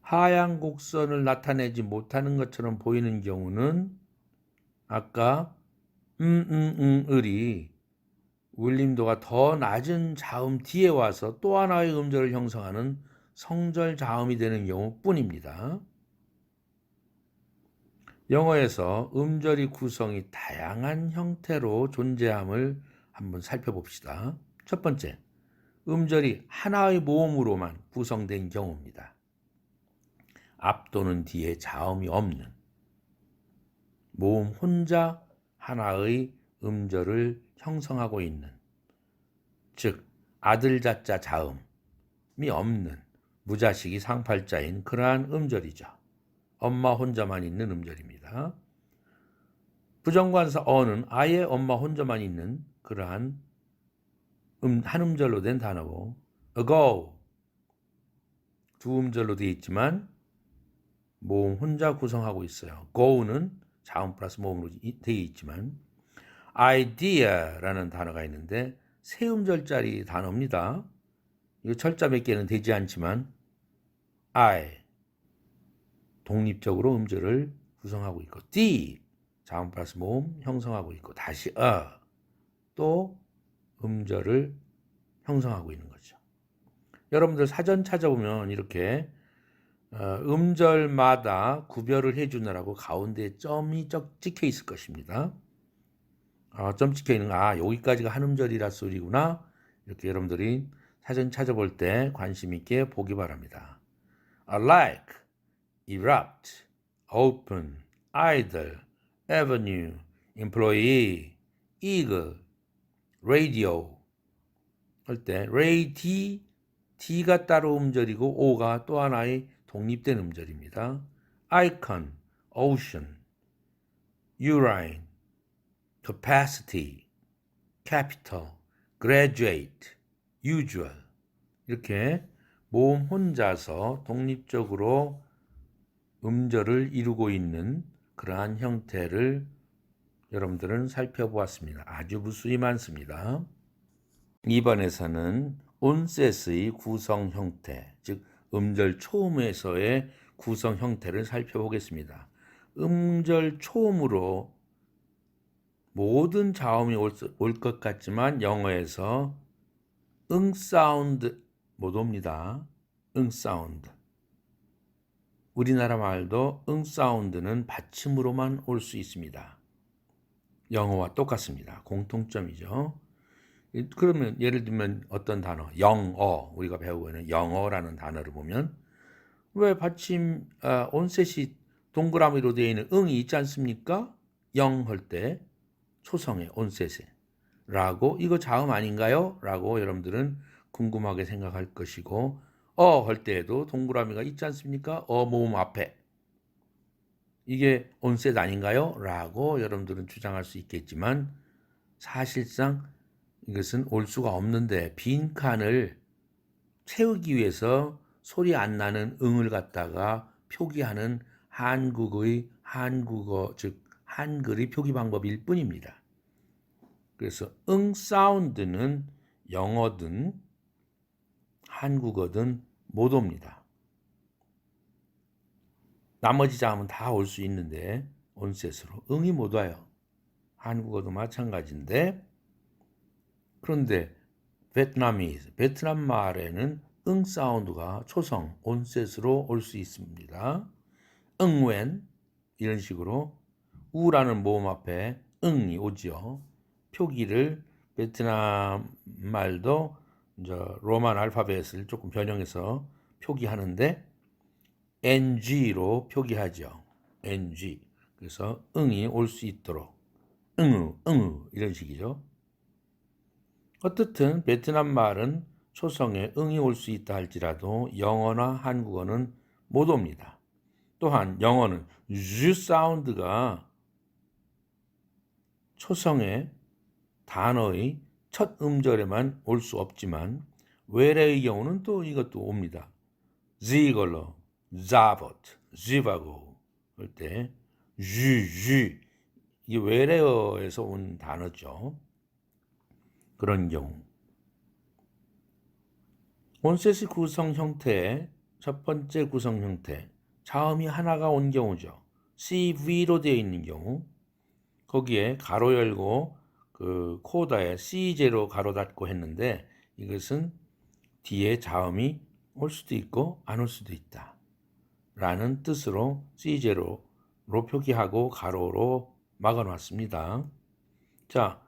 하향 곡선을 나타내지 못하는 것처럼 보이는 경우는 아까 을이 울림도가 더 낮은 자음 뒤에 와서 또 하나의 음절을 형성하는 성절 자음이 되는 경우뿐입니다. 영어에서 음절의 구성이 다양한 형태로 존재함을 한번 살펴봅시다. 첫 번째, 음절이 하나의 모음으로만 구성된 경우입니다. 앞 또는 뒤에 자음이 없는 모음 혼자 하나의 음절을 형성하고 있는, 즉 아들 자자 자음이 없는 무자식이 상팔자인 그러한 음절이죠. 엄마 혼자만 있는 음절입니다. 부정관사 어는 아예 엄마 혼자만 있는 그러한 한 음절로 된 단어고, ago 두 음절로 되어 있지만 모음 혼자 구성하고 있어요. go는 자음 플러스 모음으로 되어 있지만, idea라는 단어가 있는데 세 음절짜리 단어입니다. 이거 철자 몇 개는 되지 않지만 I 독립적으로 음절을 구성하고 있고, D 자음 플러스 모음 형성하고 있고, 다시 또 음절을 형성하고 있는 거죠. 여러분들 사전 찾아보면 이렇게 음절마다 구별을 해주느라고 가운데 점이 찍혀 있을 것입니다. 점 찍혀 있는 여기까지가 한 음절이라 소리구나. 이렇게 여러분들이 사전 찾아볼 때 관심 있게 보기 바랍니다. like, erupt, open, idle, avenue, employee, eagle, radio 할 때 D가 따로 음절이고 O가 또 하나의 독립된 음절입니다. icon, ocean, urine, capacity, capital, graduate, usual 이렇게 모음 혼자서 독립적으로 음절을 이루고 있는 그러한 형태를 여러분들은 살펴보았습니다. 아주 무수히 많습니다. 이번에서는 온셋의 구성 형태, 즉 음절 초음에서의 구성 형태를 살펴보겠습니다. 음절 초음으로 모든 자음이 올 것 같지만 영어에서 응 사운드 못 옵니다. 응 사운드. 우리나라 말도 응 사운드는 받침으로만 올 수 있습니다. 영어와 똑같습니다. 공통점이죠. 그러면 예를 들면 어떤 단어, 영어, 우리가 배우고 있는 영어라는 단어를 보면 왜 받침 온셋이 동그라미로 되어 있는 응이 있지 않습니까? 영 할 때 초성의 온셋에 라고 이거 자음 아닌가요? 라고 여러분들은 궁금하게 생각할 것이고 할 때에도 동그라미가 있지 않습니까? 모음 앞에 이게 온셋 아닌가요? 라고 여러분들은 주장할 수 있겠지만 사실상 이것은 올 수가 없는데 빈칸을 채우기 위해서 소리 안 나는 응을 갖다가 표기하는 한국어 즉 한글의 표기 방법일 뿐입니다. 그래서 응 사운드는 영어든 한국어든 못 옵니다. 나머지 자음은 다 올 수 있는데 온셋으로 응이 못 와요. 한국어도 마찬가지인데 그런데 베트남 말에는 응 사운드가 초성 온셋으로 올 수 있습니다. 응웬 이런 식으로 우라는 모음 앞에 응이 오지요. 표기를 베트남 말도 이제 로만 알파벳을 조금 변형해서 표기하는데 ng로 표기하죠. ng. 그래서 응이 올 수 있도록 응으 이런 식이죠. 어떻든 베트남 말은 초성에 응이 올 수 있다 할지라도 영어나 한국어는 못 옵니다. 또한 영어는 즈 사운드가 초성의 단어의 첫 음절에만 올 수 없지만 외래의 경우는 또 이것도 옵니다. 지걸로, 자버트, 지바고 할 때 쥐 이게 외래어에서 온 단어죠. 그런 경우 온셋의 구성 형태 첫 번째 구성 형태 자음이 하나가 온 경우죠. CV로 되어 있는 경우 거기에 가로 열고 그 코다에 C제로 가로 닫고 했는데 이것은 뒤에 자음이 올 수도 있고 안 올 수도 있다 라는 뜻으로 C제로로 표기하고 가로로 막아놨습니다. 자,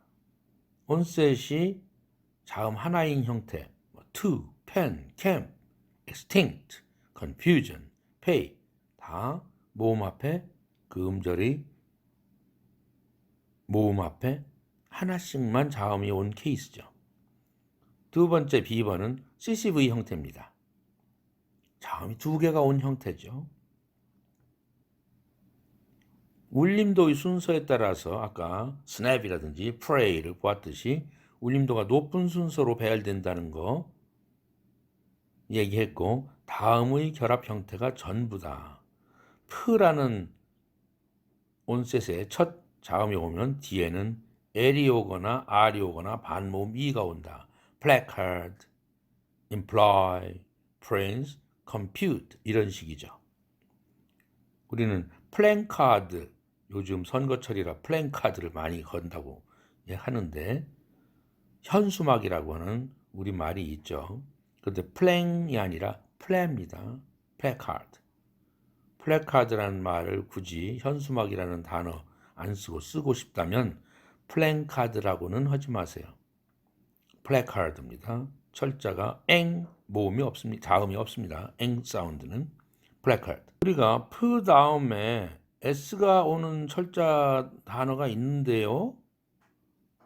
온셋이 자음 하나인 형태 to, pen, camp, extinct, confusion, pay 다 모음 앞에 그 음절이 모음 앞에 하나씩만 자음이 온 케이스죠. 두 번째 B번은 CCV 형태입니다. 자음이 두 개가 온 형태죠. 울림도의 순서에 따라서 아까 snap이라든지 pray를 보았듯이 울림도가 높은 순서로 배열된다는 거 얘기했고 다음의 결합 형태가 전부다. 프라는 온셋의 첫 자음이 오면 뒤에는 L이 오거나 R이 오거나 반모음 E가 온다. placard, imply, prince, compute 이런 식이죠. 우리는 플랜카드 요즘 선거철이라 플랜카드를 많이 건다고 하는데 현수막이라고 하는 우리 말이 있죠. 그런데 플랜이 아니라 플랜입니다. 플래카드. 플래카드라는 말을 굳이 현수막이라는 단어 안 쓰고 싶다면 플랜카드라고는 하지 마세요. 플래카드입니다. 철자가 엥 모음이 없습니다. 자음이 없습니다. 엥 사운드는 플래카드. 우리가 프 다음에 s가 오는 철자 단어가 있는데요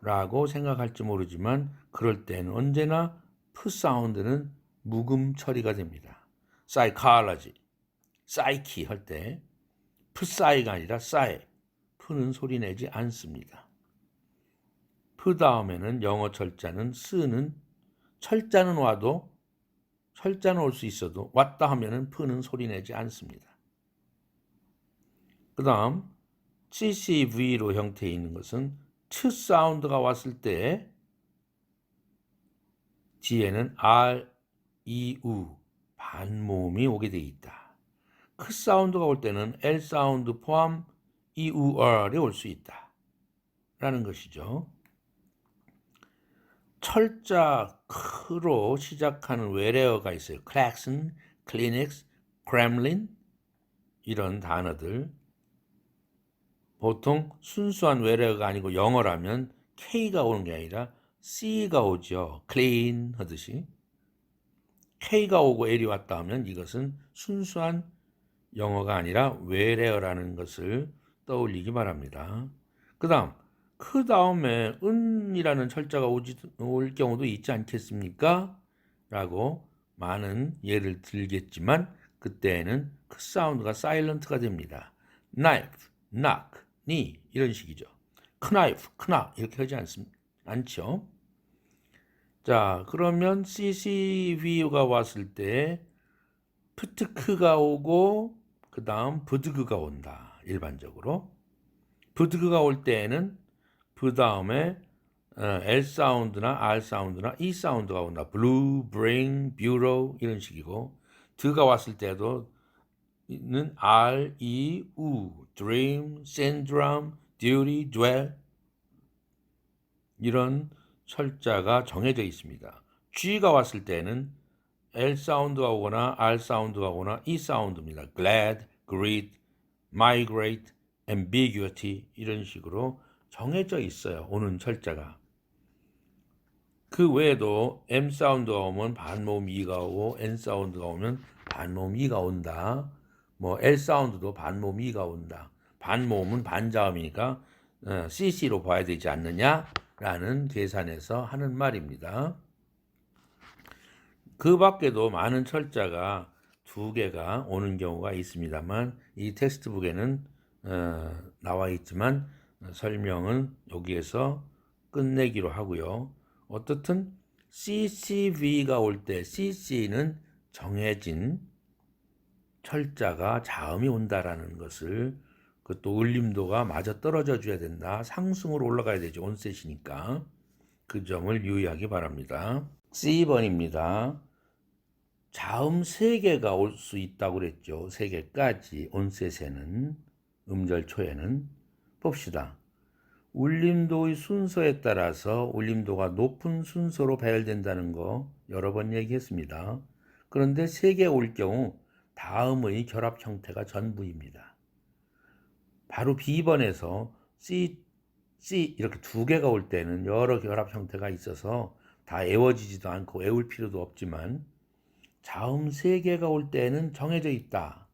라고 생각할지 모르지만 그럴 때는 언제나 프 사운드는 묵음 처리가 됩니다. psychology, psyche 할 때 프사이가 아니라 싸이, 프는 소리 내지 않습니다. 프 다음에는 영어 철자는 스는 철자는 와도 철자는 올 수 있어도 왔다 하면은 프는 소리 내지 않습니다. 그 다음 CCV로 형태에 있는 것은 트 사운드가 왔을 때 뒤에는 R, E, U 반모음이 오게 되어 있다. 크 사운드가 올 때는 L 사운드 포함 E, U, R이 올 수 있다. 라는 것이죠. 철자 크로 시작하는 외래어가 있어요. 클락슨, 클리닉스, 크렘린 이런 단어들. 보통 순수한 외래어가 아니고 영어라면 K가 오는 게 아니라 C가 오죠. clean 하듯이. K가 오고 L이 왔다 하면 이것은 순수한 영어가 아니라 외래어라는 것을 떠올리기 바랍니다. 그 다음에 은이라는 철자가 올 경우도 있지 않겠습니까? 라고 많은 예를 들겠지만 그때에는 그 사운드가 사일런트가 됩니다. knife, knock, knee 이런 식이죠. knife, knock 이렇게 하지 않죠. 자, 그러면 CCV가 왔을 때 프트크가 오고 그 다음 브드그가 온다. 일반적으로. 브드그가 올 때에는 그 다음에 L 사운드나 R 사운드나 E 사운드가 온다. blue, bring, bureau 이런 식이고 드가 왔을 때도 는 R, E, U, dream, syndrome, duty, dwell 이런 철자가 정해져 있습니다. G가 왔을 때는 L 사운드가 오거나 R 사운드가 오거나 E 사운드입니다. glad, greet, migrate, ambiguity 이런 식으로 정해져 있어요. 오는 철자가. 그 외에도 M 사운드가 오면 반모음 E가 오고 N 사운드가 오면 반모음 E가 온다. 뭐 L 사운드도 반모음 E가 온다. 반모음은 반자음이니까 CC로 봐야 되지 않느냐라는 계산에서 하는 말입니다. 그 밖에도 많은 철자가 두 개가 오는 경우가 있습니다만 이 텍스트북에는 나와 있지만 설명은 여기에서 끝내기로 하고요. 어떻든 CCV가 올 때 CC는 정해진 철자가 자음이 온다라는 것을 그것도 울림도가 마저 떨어져 줘야 된다. 상승으로 올라가야 되죠. 온셋이니까. 그 점을 유의하기 바랍니다. C번입니다. 자음 3개가 올 수 있다고 그랬죠. 3개까지 온셋에는 음절 초에는 봅시다. 울림도의 순서에 따라서 울림도가 높은 순서로 배열된다는 거 여러 번 얘기했습니다. 그런데 3개 올 경우 다음의 결합 형태가 전부입니다. 바로 B번에서 C 이렇게 2개가 올 때는 여러 결합 형태가 있어서 다 외워지지도 않고 외울 필요도 없지만 자음 3개가 올 때는 정해져 있다.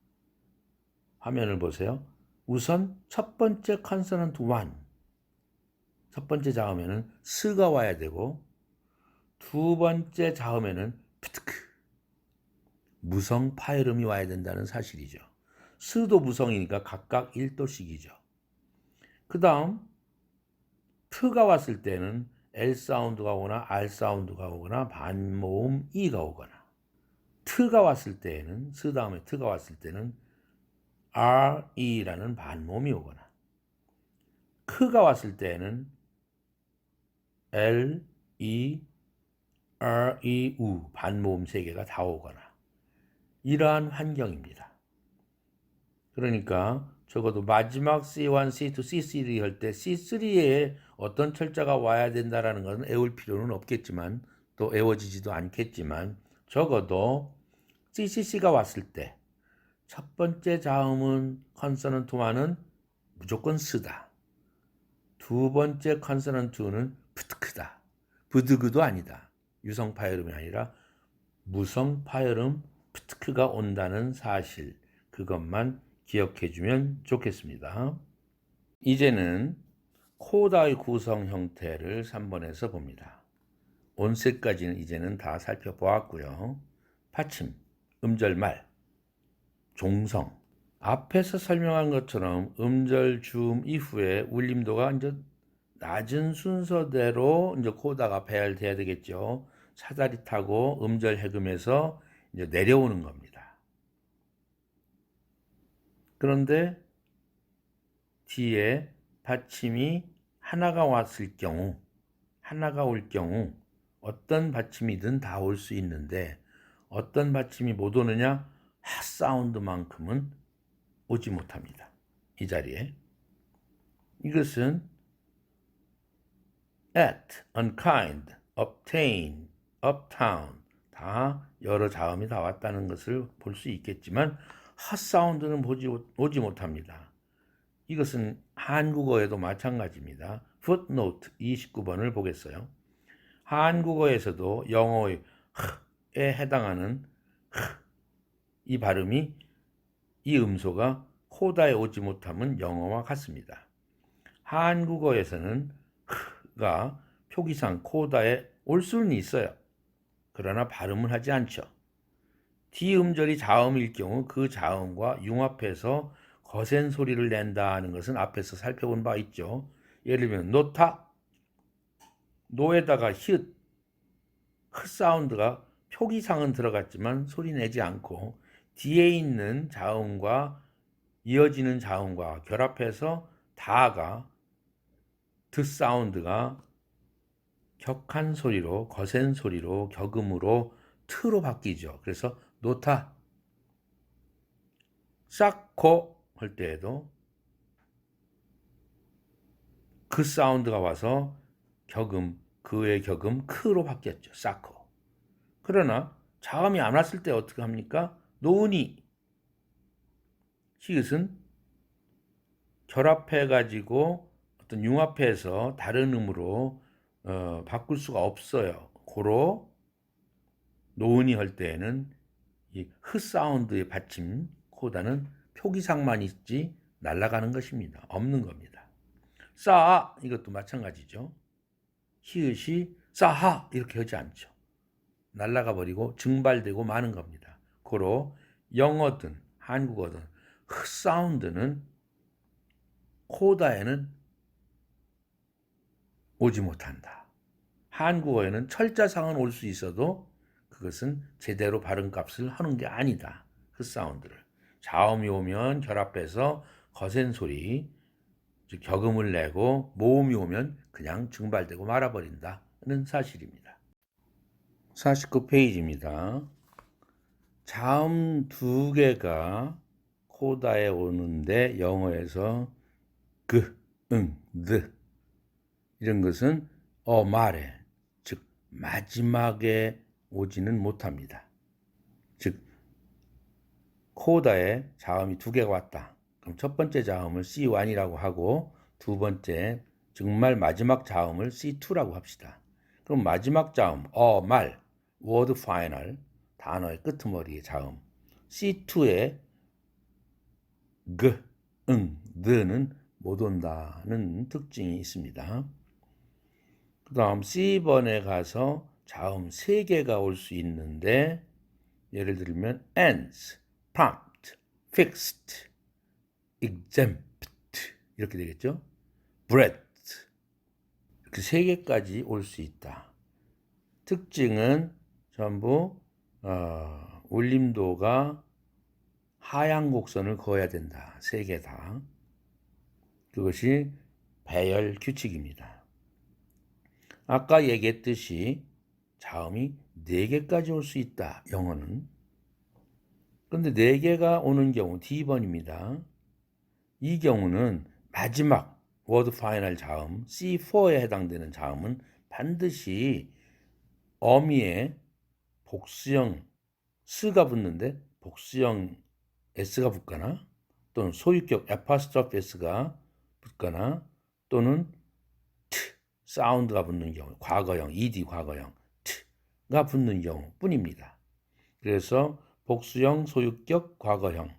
화면을 보세요. 우선 첫 번째 컨소넌트 1 첫 번째 자음에는 스가 와야 되고 두 번째 자음에는 프트크 무성 파열음이 와야 된다는 사실이죠. 스도 무성이니까 각각 1도씩이죠. 그 다음 트가 왔을 때는 L 사운드가 오거나 R 사운드가 오거나 반모음 E가 오거나 트가 왔을 때에는 스 다음에 트가 왔을 때는 RE라는 반모음이 오거나 크가 왔을 때에는 L, E, R, E, U 반모음 3개가 다 오거나 이러한 환경입니다. 그러니까 적어도 마지막 C1, C2, C3 할 때 C3에 어떤 철자가 와야 된다라는 것은 외울 필요는 없겠지만 또 외워지지도 않겠지만 적어도 CCC가 왔을 때 첫 번째 자음은 컨소넌트 1은 무조건 스다. 두 번째 컨소넌트 2는 프트크다. 브드그도 아니다. 유성 파열음이 아니라 무성 파열음 프트크가 온다는 사실 그것만 기억해 주면 좋겠습니다. 이제는 코다의 구성 형태를 3번에서 봅니다. 온셋까지는 이제는 다 살펴보았고요. 받침, 음절말, 종성. 앞에서 설명한 것처럼 음절 주음 이후에 울림도가 이제 낮은 순서대로 이제 코다가 배열돼야 되겠죠. 사다리 타고 음절 해금에서 이제 내려오는 겁니다. 그런데 뒤에 받침이 하나가 왔을 경우, 하나가 올 경우 어떤 받침이든 다 올 수 있는데 어떤 받침이 못 오느냐? 핫 사운드만큼은 오지 못합니다. 이 자리에. 이것은 at, unkind, obtain, uptown 다 여러 자음이 다 왔다는 것을 볼 수 있겠지만 핫사운드는 오지 못합니다. 이것은 한국어에도 마찬가지입니다. footnote 29번을 보겠어요. 한국어에서도 영어의 에 해당하는 이 발음이 이 음소가 코다에 오지 못함은 영어와 같습니다. 한국어에서는 가 표기상 코다에 올 수는 있어요. 그러나 발음을 하지 않죠. D 음절이 자음일 경우 그 자음과 융합해서 거센 소리를 낸다는 것은 앞에서 살펴본 바 있죠. 예를 들면 노타, 노에다가 히읗 사운드가 표기상은 들어갔지만 소리 내지 않고 뒤에 있는 자음과 이어지는 자음과 결합해서 다가 드 사운드가 격한 소리로, 거센 소리로, 격음으로 트로 바뀌죠. 그래서 노타, 쌓고 할 때에도 그 사운드가 와서 격음, 그의 격음 크로 바뀌었죠. 쌓고. 그러나 자음이 안 왔을 때 어떻게 합니까? 노니, 히읗은 결합해가지고 어떤 융합해서 다른 음으로 바꿀 수가 없어요. 고로 노은이 할 때에는 이 흐 사운드의 받침 코다는 표기상만 있지 날아가는 것입니다. 없는 겁니다. 싸 이것도 마찬가지죠. 히읗이 싸하 이렇게 하지 않죠. 날아가 버리고 증발되고 마는 겁니다. 고로 영어든 한국어든 흐 사운드는 코다에는 오지 못한다. 한국어에는 철자상은 올 수 있어도 그것은 제대로 발음값을 하는 게 아니다. 그 사운드를. 자음이 오면 결합해서 거센 소리, 즉 격음을 내고 모음이 오면 그냥 증발되고 말아버린다는 사실입니다. 49페이지입니다. 자음 두 개가 코다에 오는데 영어에서 그, 드 이런 것은 말에 즉 마지막에 오지는 못합니다. 즉 코다에 자음이 두 개가 왔다. 그럼 첫 번째 자음을 C1이라고 하고 두 번째 정말 마지막 자음을 C2라고 합시다. 그럼 마지막 자음 말 word final 단어의 끄트머리의 자음 C2의 드는 못 온다는 특징이 있습니다. 그 다음 C번에 가서 자음 3개가 올 수 있는데 예를 들면 ends, prompt, fixed, exempt 이렇게 되겠죠. breadth 이렇게 3개까지 올 수 있다. 특징은 전부 울림도가 하향 곡선을 그어야 된다. 3개 다. 그것이 배열 규칙입니다. 아까 얘기했듯이 자음이 4개까지 올 수 있다. 영어는. 그런데 4개가 오는 경우 D번입니다. 이 경우는 마지막 word final 자음 C4에 해당되는 자음은 반드시 어미에 복수형 스가 붙는데 복수형 s가 붙거나 또는 소유격 apostrophe s가 붙거나 또는 사운드가 붙는 경우, 과거형, ed 과거형, t가 붙는 경우 뿐입니다. 그래서 복수형, 소유격, 과거형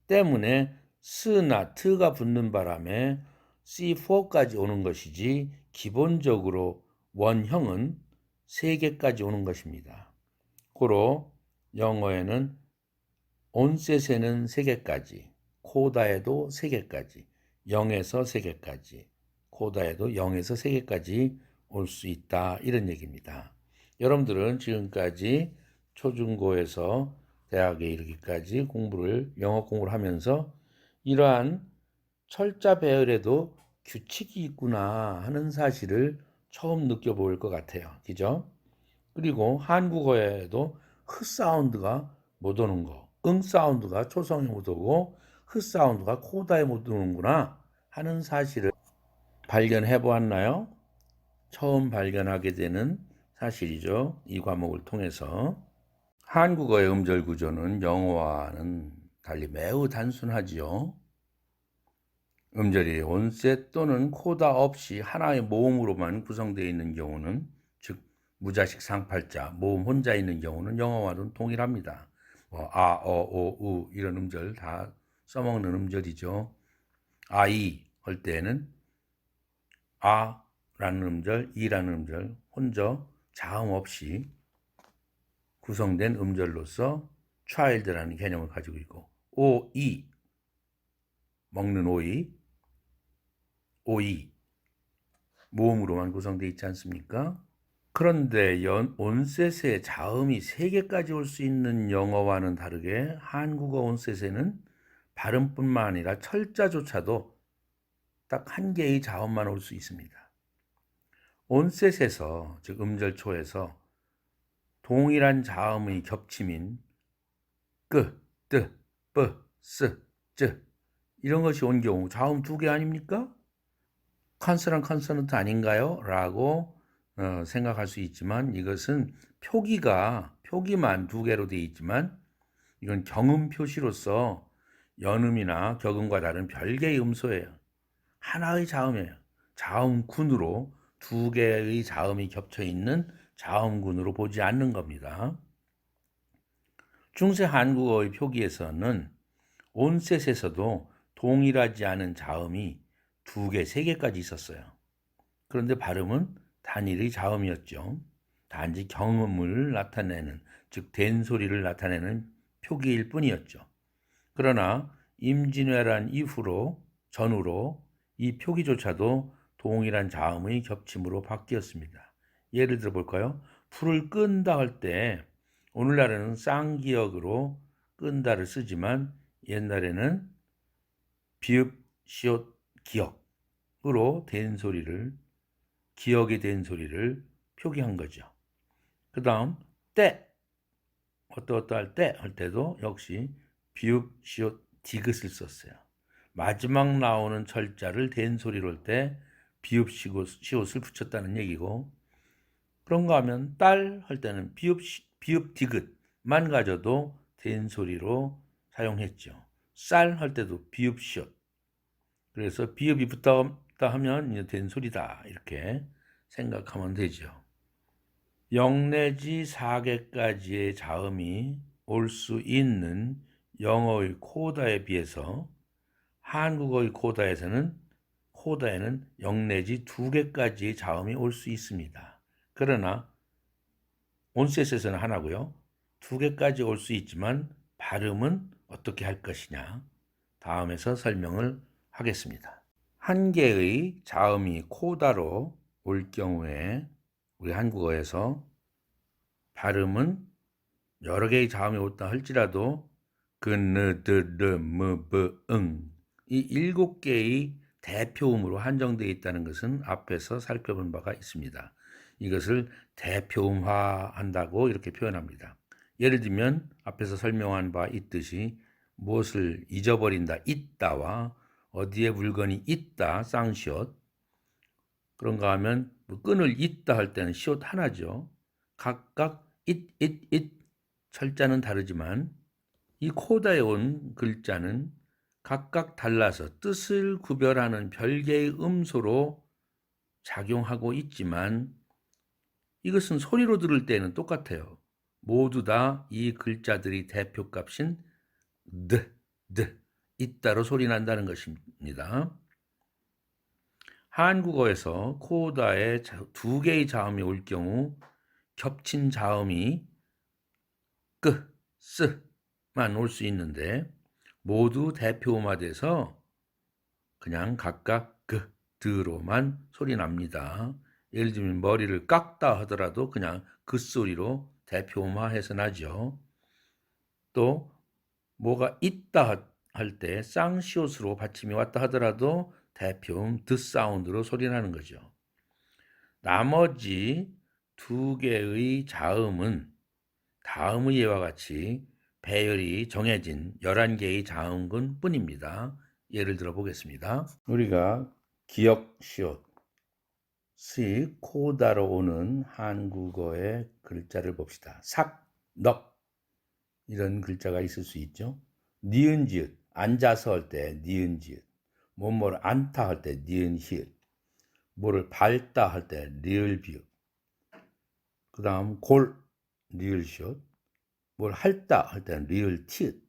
때문에 스나 트가 붙는 바람에 C4까지 오는 것이지 기본적으로 원형은 3개까지 오는 것입니다. 고로 영어에는 온셋에는 3개까지, 코다에도 3개까지, 0에서 3개까지, 코다에도 0에서 3개까지 올 수 있다. 이런 얘기입니다. 여러분들은 지금까지 초중고에서 대학에 이르기까지 영어 공부를 하면서 이러한 철자 배열에도 규칙이 있구나 하는 사실을 처음 느껴볼 것 같아요. 그죠? 그리고 한국어에도 흐 사운드가 못 오는 거, 사운드가 초성에 못 오고 흐 사운드가 코다에 못 오는구나 하는 사실을 발견해 보았나요? 처음 발견하게 되는 사실이죠. 이 과목을 통해서. 한국어의 음절 구조는 영어와는 달리 매우 단순하지요. 음절이 온세 또는 코다 없이 하나의 모음으로만 구성되어 있는 경우는, 즉 무자식 상팔자, 모음 혼자 있는 경우는 영어와는 동일합니다. 아, 오, 우 이런 음절 다 써먹는 음절이죠. 아이 할 때는 아라는 음절, 이라는 음절 혼자 자음 없이 구성된 음절로서 child라는 개념을 가지고 있고, 오이 먹는 오이 모음으로만 구성되어 있지 않습니까? 그런데 온셋의 자음이 3개까지 올 수 있는 영어와는 다르게 한국어 온셋에는 발음뿐만 아니라 철자조차도 딱 1개의 자음만 올 수 있습니다. 온셋에서, 즉 음절초에서 동일한 자음의 겹침인 끄, 뜨, 뿌, 스, 쯔 이런 것이 온 경우 자음 2개 아닙니까? 컨서넌트 아닌가요? 라고 생각할 수 있지만, 이것은 표기만 2개로 되어 있지만 이건 경음 표시로서 연음이나 격음과 다른 별개의 음소예요. 하나의 자음이에요. 자음군으로 2개의 자음이 겹쳐 있는 자음군으로 보지 않는 겁니다. 중세 한국어의 표기에서는 온셋에서도 동일하지 않은 자음이 2개, 3개까지 있었어요. 그런데 발음은 단일의 자음이었죠. 단지 경음을 나타내는, 즉 된소리를 나타내는 표기일 뿐이었죠. 그러나 임진왜란 전후로 이 표기조차도 동일한 자음의 겹침으로 바뀌었습니다. 예를 들어 볼까요? 불을 끈다 할 때 오늘날에는 쌍기역으로 끈다를 쓰지만 옛날에는 비읍, 시옷, 기역으로 기역이 된 소리를 표기한 거죠. 그 다음 어떠할 때 할 때도 역시 비읍, 시옷, 디귿을 썼어요. 마지막 나오는 철자를 된 소리로 할 때 비읍, 시옷을 붙였다는 얘기고, 그런가 하면 딸 할 때는 비읍, 디귿만 가져도 된 소리로 사용했죠. 쌀 할 때도 비읍, 시옷. 그래서 비읍이 붙다 하면 이제 된 소리다 이렇게 생각하면 되죠. 0 내지 4개까지의 자음이 올 수 있는 영어의 코다에 비해서 한국어의 코다에는 0 내지 2개까지의 자음이 올 수 있습니다. 그러나 온셋에서는 하나고요. 2개까지 올 수 있지만 발음은 어떻게 할 것이냐, 다음에서 설명을 하겠습니다. 1개의 자음이 코다로 올 경우에 우리 한국어에서 발음은 여러 개의 자음이 올다 할지라도 느, 드, 르, 무, 브, 이 7개의 대표음으로 한정되어 있다는 것은 앞에서 살펴본 바가 있습니다. 이것을 대표음화한다고 이렇게 표현합니다. 예를 들면 앞에서 설명한 바 있듯이 무엇을 잊어버린다, 있다와 어디에 물건이 있다, 쌍시옷. 그런가 하면 끈을 잊다 할 때는 시옷 하나죠. 각각 it 철자는 다르지만 이 코다에 온 글자는 각각 달라서 뜻을 구별하는 별개의 음소로 작용하고 있지만 이것은 소리로 들을 때는 똑같아요. 모두 다 이 글자들이 대표값인 있다로 소리 난다는 것입니다. 한국어에서 코다에 2개의 자음이 올 경우 겹친 자음이 스만 올 수 있는데 모두 대표음화돼서 그냥 각각 드로만 소리 납니다. 예를 들면 머리를 깎다 하더라도 그냥 그 소리로 대표음화해서 나죠. 또 뭐가 있다 할 때 쌍시옷으로 받침이 왔다 하더라도 대표음 드 사운드로 소리 나는 거죠. 나머지 2개의 자음은 다음의 예와 같이 배열이 정해진 11개의 자음군 뿐입니다. 예를 들어 보겠습니다. 우리가 기역, 시옷, 코다로 오는 한국어의 글자를 봅시다. 삭, 넉 이런 글자가 있을 수 있죠. 니은 지읒, 앉아서 할 때 니은 지읒, 뭐뭐를 안다 할 때 니은 히읗, 뭐를 밟다 할 때 리을 비읍, 그 다음 골, 리을 시옷, 뭘 핥다 할 때는 리을 티읕,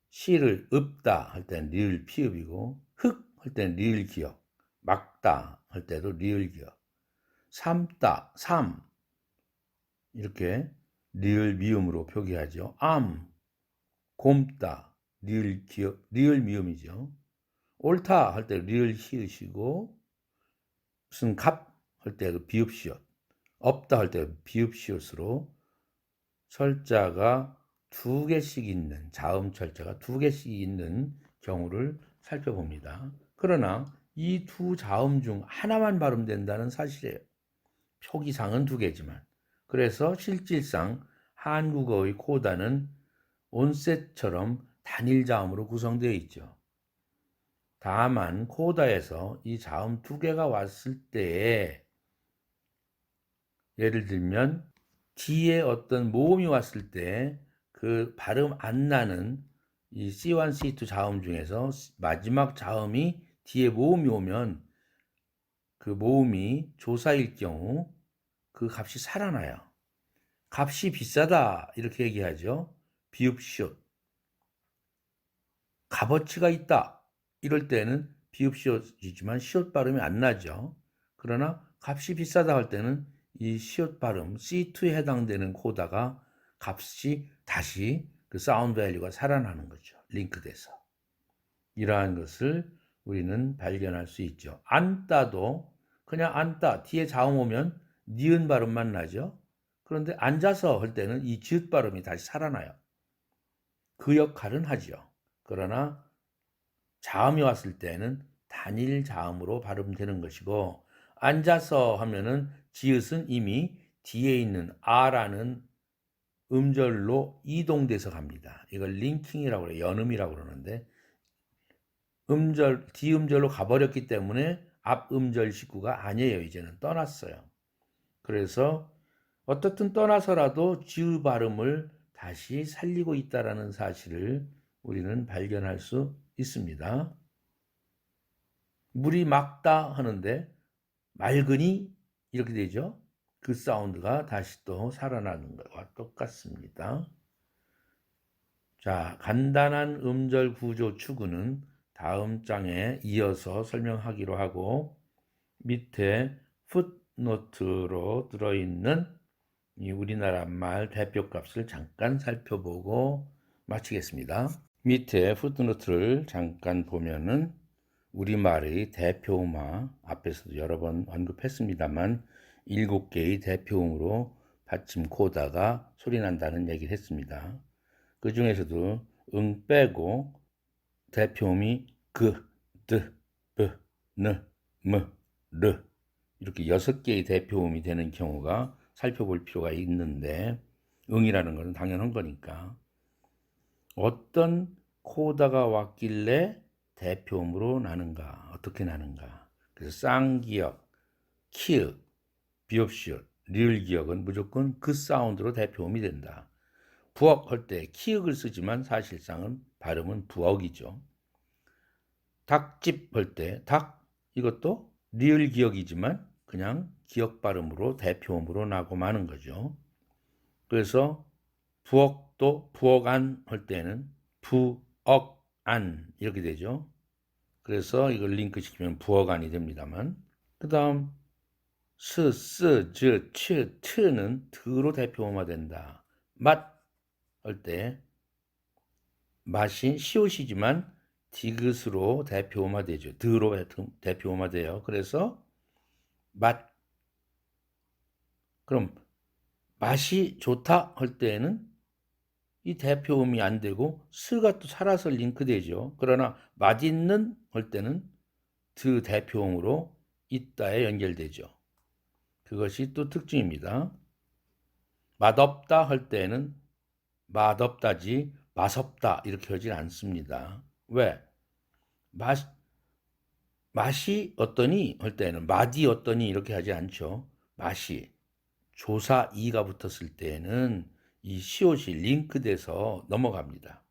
시를 읊다 할 때는 리을 피읍이고, 흙 할 때는 리을 기역, 막다 할 때도 리을 기역, 삶다, 삶 이렇게 리을 미음으로 표기하죠. 곰다 리을 기역, 리을 미음이죠. 옳다 할 때 리을 히읗이고, 무슨 갑 할 때 그 비읍 시옷, 없다 할 때 비읍 시옷으로 철자가 두 개씩 있는, 자음 철자가 두 개씩 있는 경우를 살펴봅니다. 그러나 이 두 자음 중 하나만 발음된다는 사실이에요. 표기상은 두 개지만. 그래서 실질상 한국어의 코다는 온셋처럼 단일 자음으로 구성되어 있죠. 다만 코다에서 이 자음 두 개가 왔을 때에, 예를 들면 뒤에 어떤 모음이 왔을 때 그 발음 안 나는 이 C1, C2 자음 중에서 마지막 자음이 뒤에 모음이 오면 그 모음이 조사일 경우 그 값이 살아나요. 값이 비싸다 이렇게 얘기하죠. 비읍시옷. 값어치가 있다 이럴 때는 비읍시옷이지만 시옷 발음이 안 나죠. 그러나 값이 비싸다 할 때는 이 시옷 발음 C2에 해당되는 코다가 값이 다시 그 사운드 밸류가 살아나는 거죠. 링크돼서. 이러한 것을 우리는 발견할 수 있죠. 앉다도 그냥 앉다 뒤에 자음 오면 니은 발음만 나죠. 그런데 앉아서 할 때는 이 지읒 발음이 다시 살아나요. 그 역할은 하죠. 그러나 자음이 왔을 때는 단일 자음으로 발음되는 것이고, 앉아서 하면은 지읒은 이미 뒤에 있는 아라는 음절로 이동돼서 갑니다. 이걸 링킹이라고 그래요. 연음이라고 그러는데, 뒤음절로 가버렸기 때문에 앞 음절 식구가 아니에요. 이제는 떠났어요. 그래서 어떻든 떠나서라도 지읒 발음을 다시 살리고 있다는 사실을 우리는 발견할 수 있습니다. 물이 맑다 하는데 맑으니 이렇게 되죠. 그 사운드가 다시 또 살아나는 것과 똑같습니다. 자, 간단한 음절 구조 추구는 다음 장에 이어서 설명하기로 하고, 밑에 풋노트로 들어있는 이 우리나라 말 대표값을 잠깐 살펴보고 마치겠습니다. 밑에 풋노트를 잠깐 보면은 우리말의 대표음화, 앞에서도 여러 번 언급했습니다만 7개의 대표음으로 받침 코다가 소리난다는 얘기를 했습니다. 그 중에서도 응 빼고 대표음이 그, 드, 브, 느, 무, 르 이렇게 6개의 대표음이 되는 경우가 살펴볼 필요가 있는데, 응이라는 것은 당연한 거니까 어떤 코다가 왔길래 대표음으로 나는가, 어떻게 나는가. 그래서 쌍기역, 키읔, 비읍시옷, 리을기역은 무조건 그 사운드로 대표음이 된다. 부엌 할 때 키읔을 쓰지만 사실상은 발음은 부엌이죠. 닭집 할 때 닭, 이것도 리을기역이지만 그냥 기역 발음으로 대표음으로 나고 마는 거죠. 그래서 부엌도 부엌안 할 때는 부엌안 이렇게 되죠. 그래서 이걸 링크 시키면 부엌안이 됩니다만, 그 다음 스, 스, 즈, 츠, 트는 드로 대표음화 된다. 맛 할 때 맛이 시옷이지만 디귿으로 대표음화 되죠. 드로 대표음화 돼요. 그래서 맛. 그럼 맛이 좋다 할 때에는 이 대표음이 안 되고 스가 또 살아서 링크되죠. 그러나 맛있는 할 때는 드 대표음으로 있다에 연결되죠. 그것이 또 특징입니다. 맛없다 할 때는 맛없다지 맛없다 이렇게 하지 않습니다. 왜? 맛이 어떠니 할 때는 맛이 어떠니 이렇게 하지 않죠. 맛이 조사 이가 붙었을 때에는 이 시옷이 링크돼서 넘어갑니다.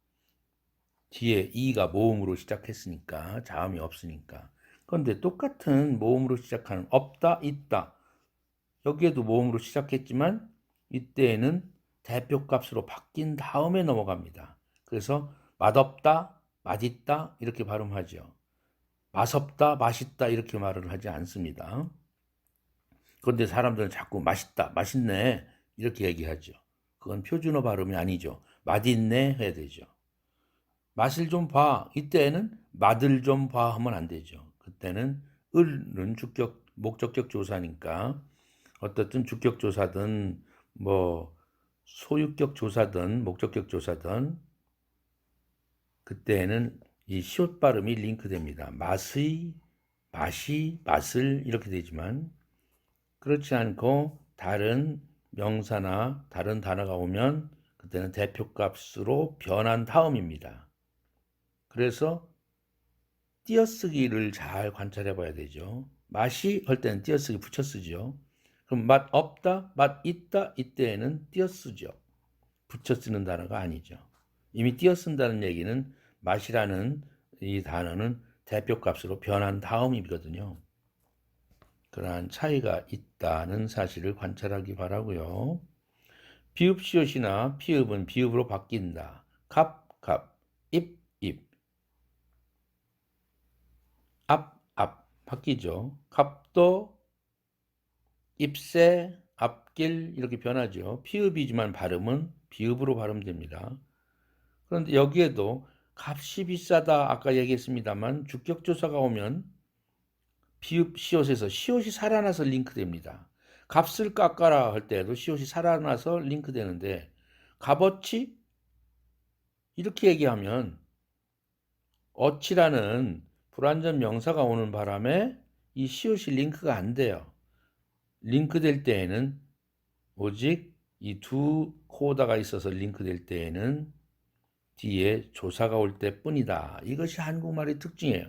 뒤에 이가 모음으로 시작했으니까 자음이 없으니까. 그런데 똑같은 모음으로 시작하는 없다, 있다. 여기에도 모음으로 시작했지만 이때에는 대표값으로 바뀐 다음에 넘어갑니다. 그래서 맛없다, 맛있다 이렇게 발음하죠. 맛없다, 맛있다 이렇게 말을 하지 않습니다. 그런데 사람들은 자꾸 맛있다, 맛있네 이렇게 얘기하죠. 그건 표준어 발음이 아니죠. 맛있네 해야 되죠. 맛을 좀 봐. 이때는 맛을 좀 봐 하면 안 되죠. 그때는 을은 주격 목적격 조사니까 어떻든 주격 조사든 뭐 소유격 조사든 목적격 조사든 그때는 이 시옷 발음이 링크됩니다. 맛의, 맛이, 맛을 이렇게 되지만 그렇지 않고 다른 명사나 다른 단어가 오면 그때는 대표값으로 변한 다음입니다. 그래서 띄어쓰기를 잘 관찰해 봐야 되죠. 맛이 할 때는 띄어쓰기 붙여 쓰죠. 그럼 맛 없다, 맛 있다 이때에는 띄어쓰죠. 붙여 쓰는 단어가 아니죠. 이미 띄어 쓴다는 얘기는 맛이라는 이 단어는 대표값으로 변한 다음이거든요. 그러한 차이가 있다는 사실을 관찰하기 바라고요. 비읍 시옷이나 피읍은 비읍으로 바뀐다. 갑, 입, 앞 바뀌죠. 갑도 잎새, 앞길 이렇게 변하죠. 피읍이지만 발음은 비읍으로 발음됩니다. 그런데 여기에도 값이 비싸다 아까 얘기했습니다만 주격조사가 오면 비읍 시옷에서 시옷이 살아나서 링크됩니다. 값을 깎아라 할 때도 시옷이 살아나서 링크되는데 값어치 이렇게 얘기하면 어치라는 불완전 명사가 오는 바람에 이 시옷이 링크가 안 돼요. 링크될 때에는 오직 이 두 코다가 있어서 링크될 때에는 뒤에 조사가 올 때뿐이다. 이것이 한국말의 특징이에요.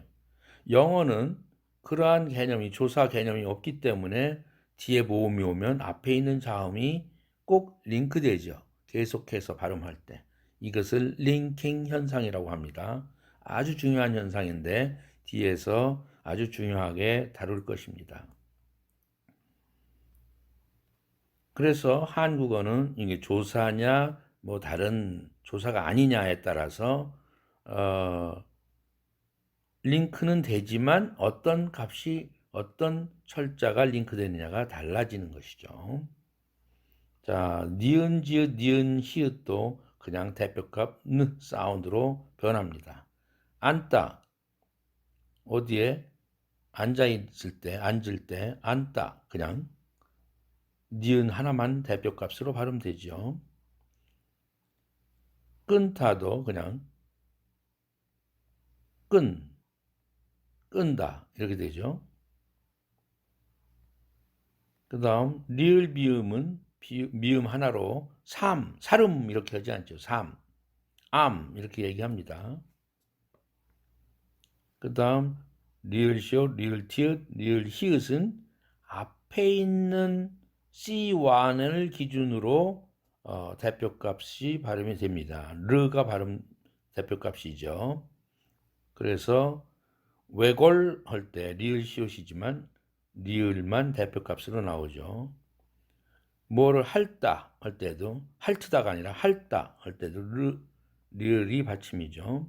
영어는 그러한 개념이 조사 개념이 없기 때문에 뒤에 모음이 오면 앞에 있는 자음이 꼭 링크되죠. 계속해서 발음할 때. 이것을 링킹 현상이라고 합니다. 아주 중요한 현상인데 뒤에서 아주 중요하게 다룰 것입니다. 그래서 한국어는 이게 조사냐 뭐 다른 조사가 아니냐에 따라서 링크는 되지만 어떤 값이 어떤 철자가 링크되느냐가 달라지는 것이죠. 자, 니은, 지읒, 니은, 히읗도 그냥 대표값 느 사운드로 변합니다. 앉다 어디에 앉아 있을 때 앉을 때 앉다 그냥 니은 하나만 대표값으로 발음되죠. 끊다도 그냥 끈다 이렇게 되죠. 그 다음 리을 비음은 미음 하나로 사름 이렇게 하지 않죠. 암 이렇게 얘기합니다. 그 다음 리을 시옷, 리을 티읕, 리을 히읗은 앞에 있는 C1을 기준으로 대표값이 발음이 됩니다. 르가 발음 대표값이죠. 그래서 외골 할 때 리을 시옷이지만 리을만 대표값으로 나오죠. 뭐를 할다 할 때도 할트다가 아니라 할다 할 때도 리을이 받침이죠.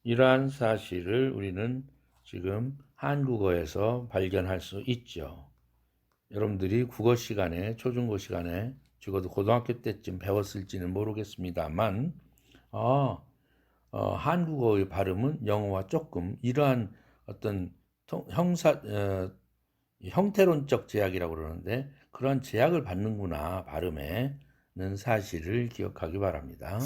이러한 사실을 우리는 지금 한국어에서 발견할 수 있죠. 여러분들이 국어 시간에 초중고 시간에 적어도 고등학교 때쯤 배웠을지는 모르겠습니다만 한국어의 발음은 영어와 조금 이러한 어떤 형태론적 제약이라고 그러는데 그런 제약을 받는구나 발음에는 사실을 기억하기 바랍니다.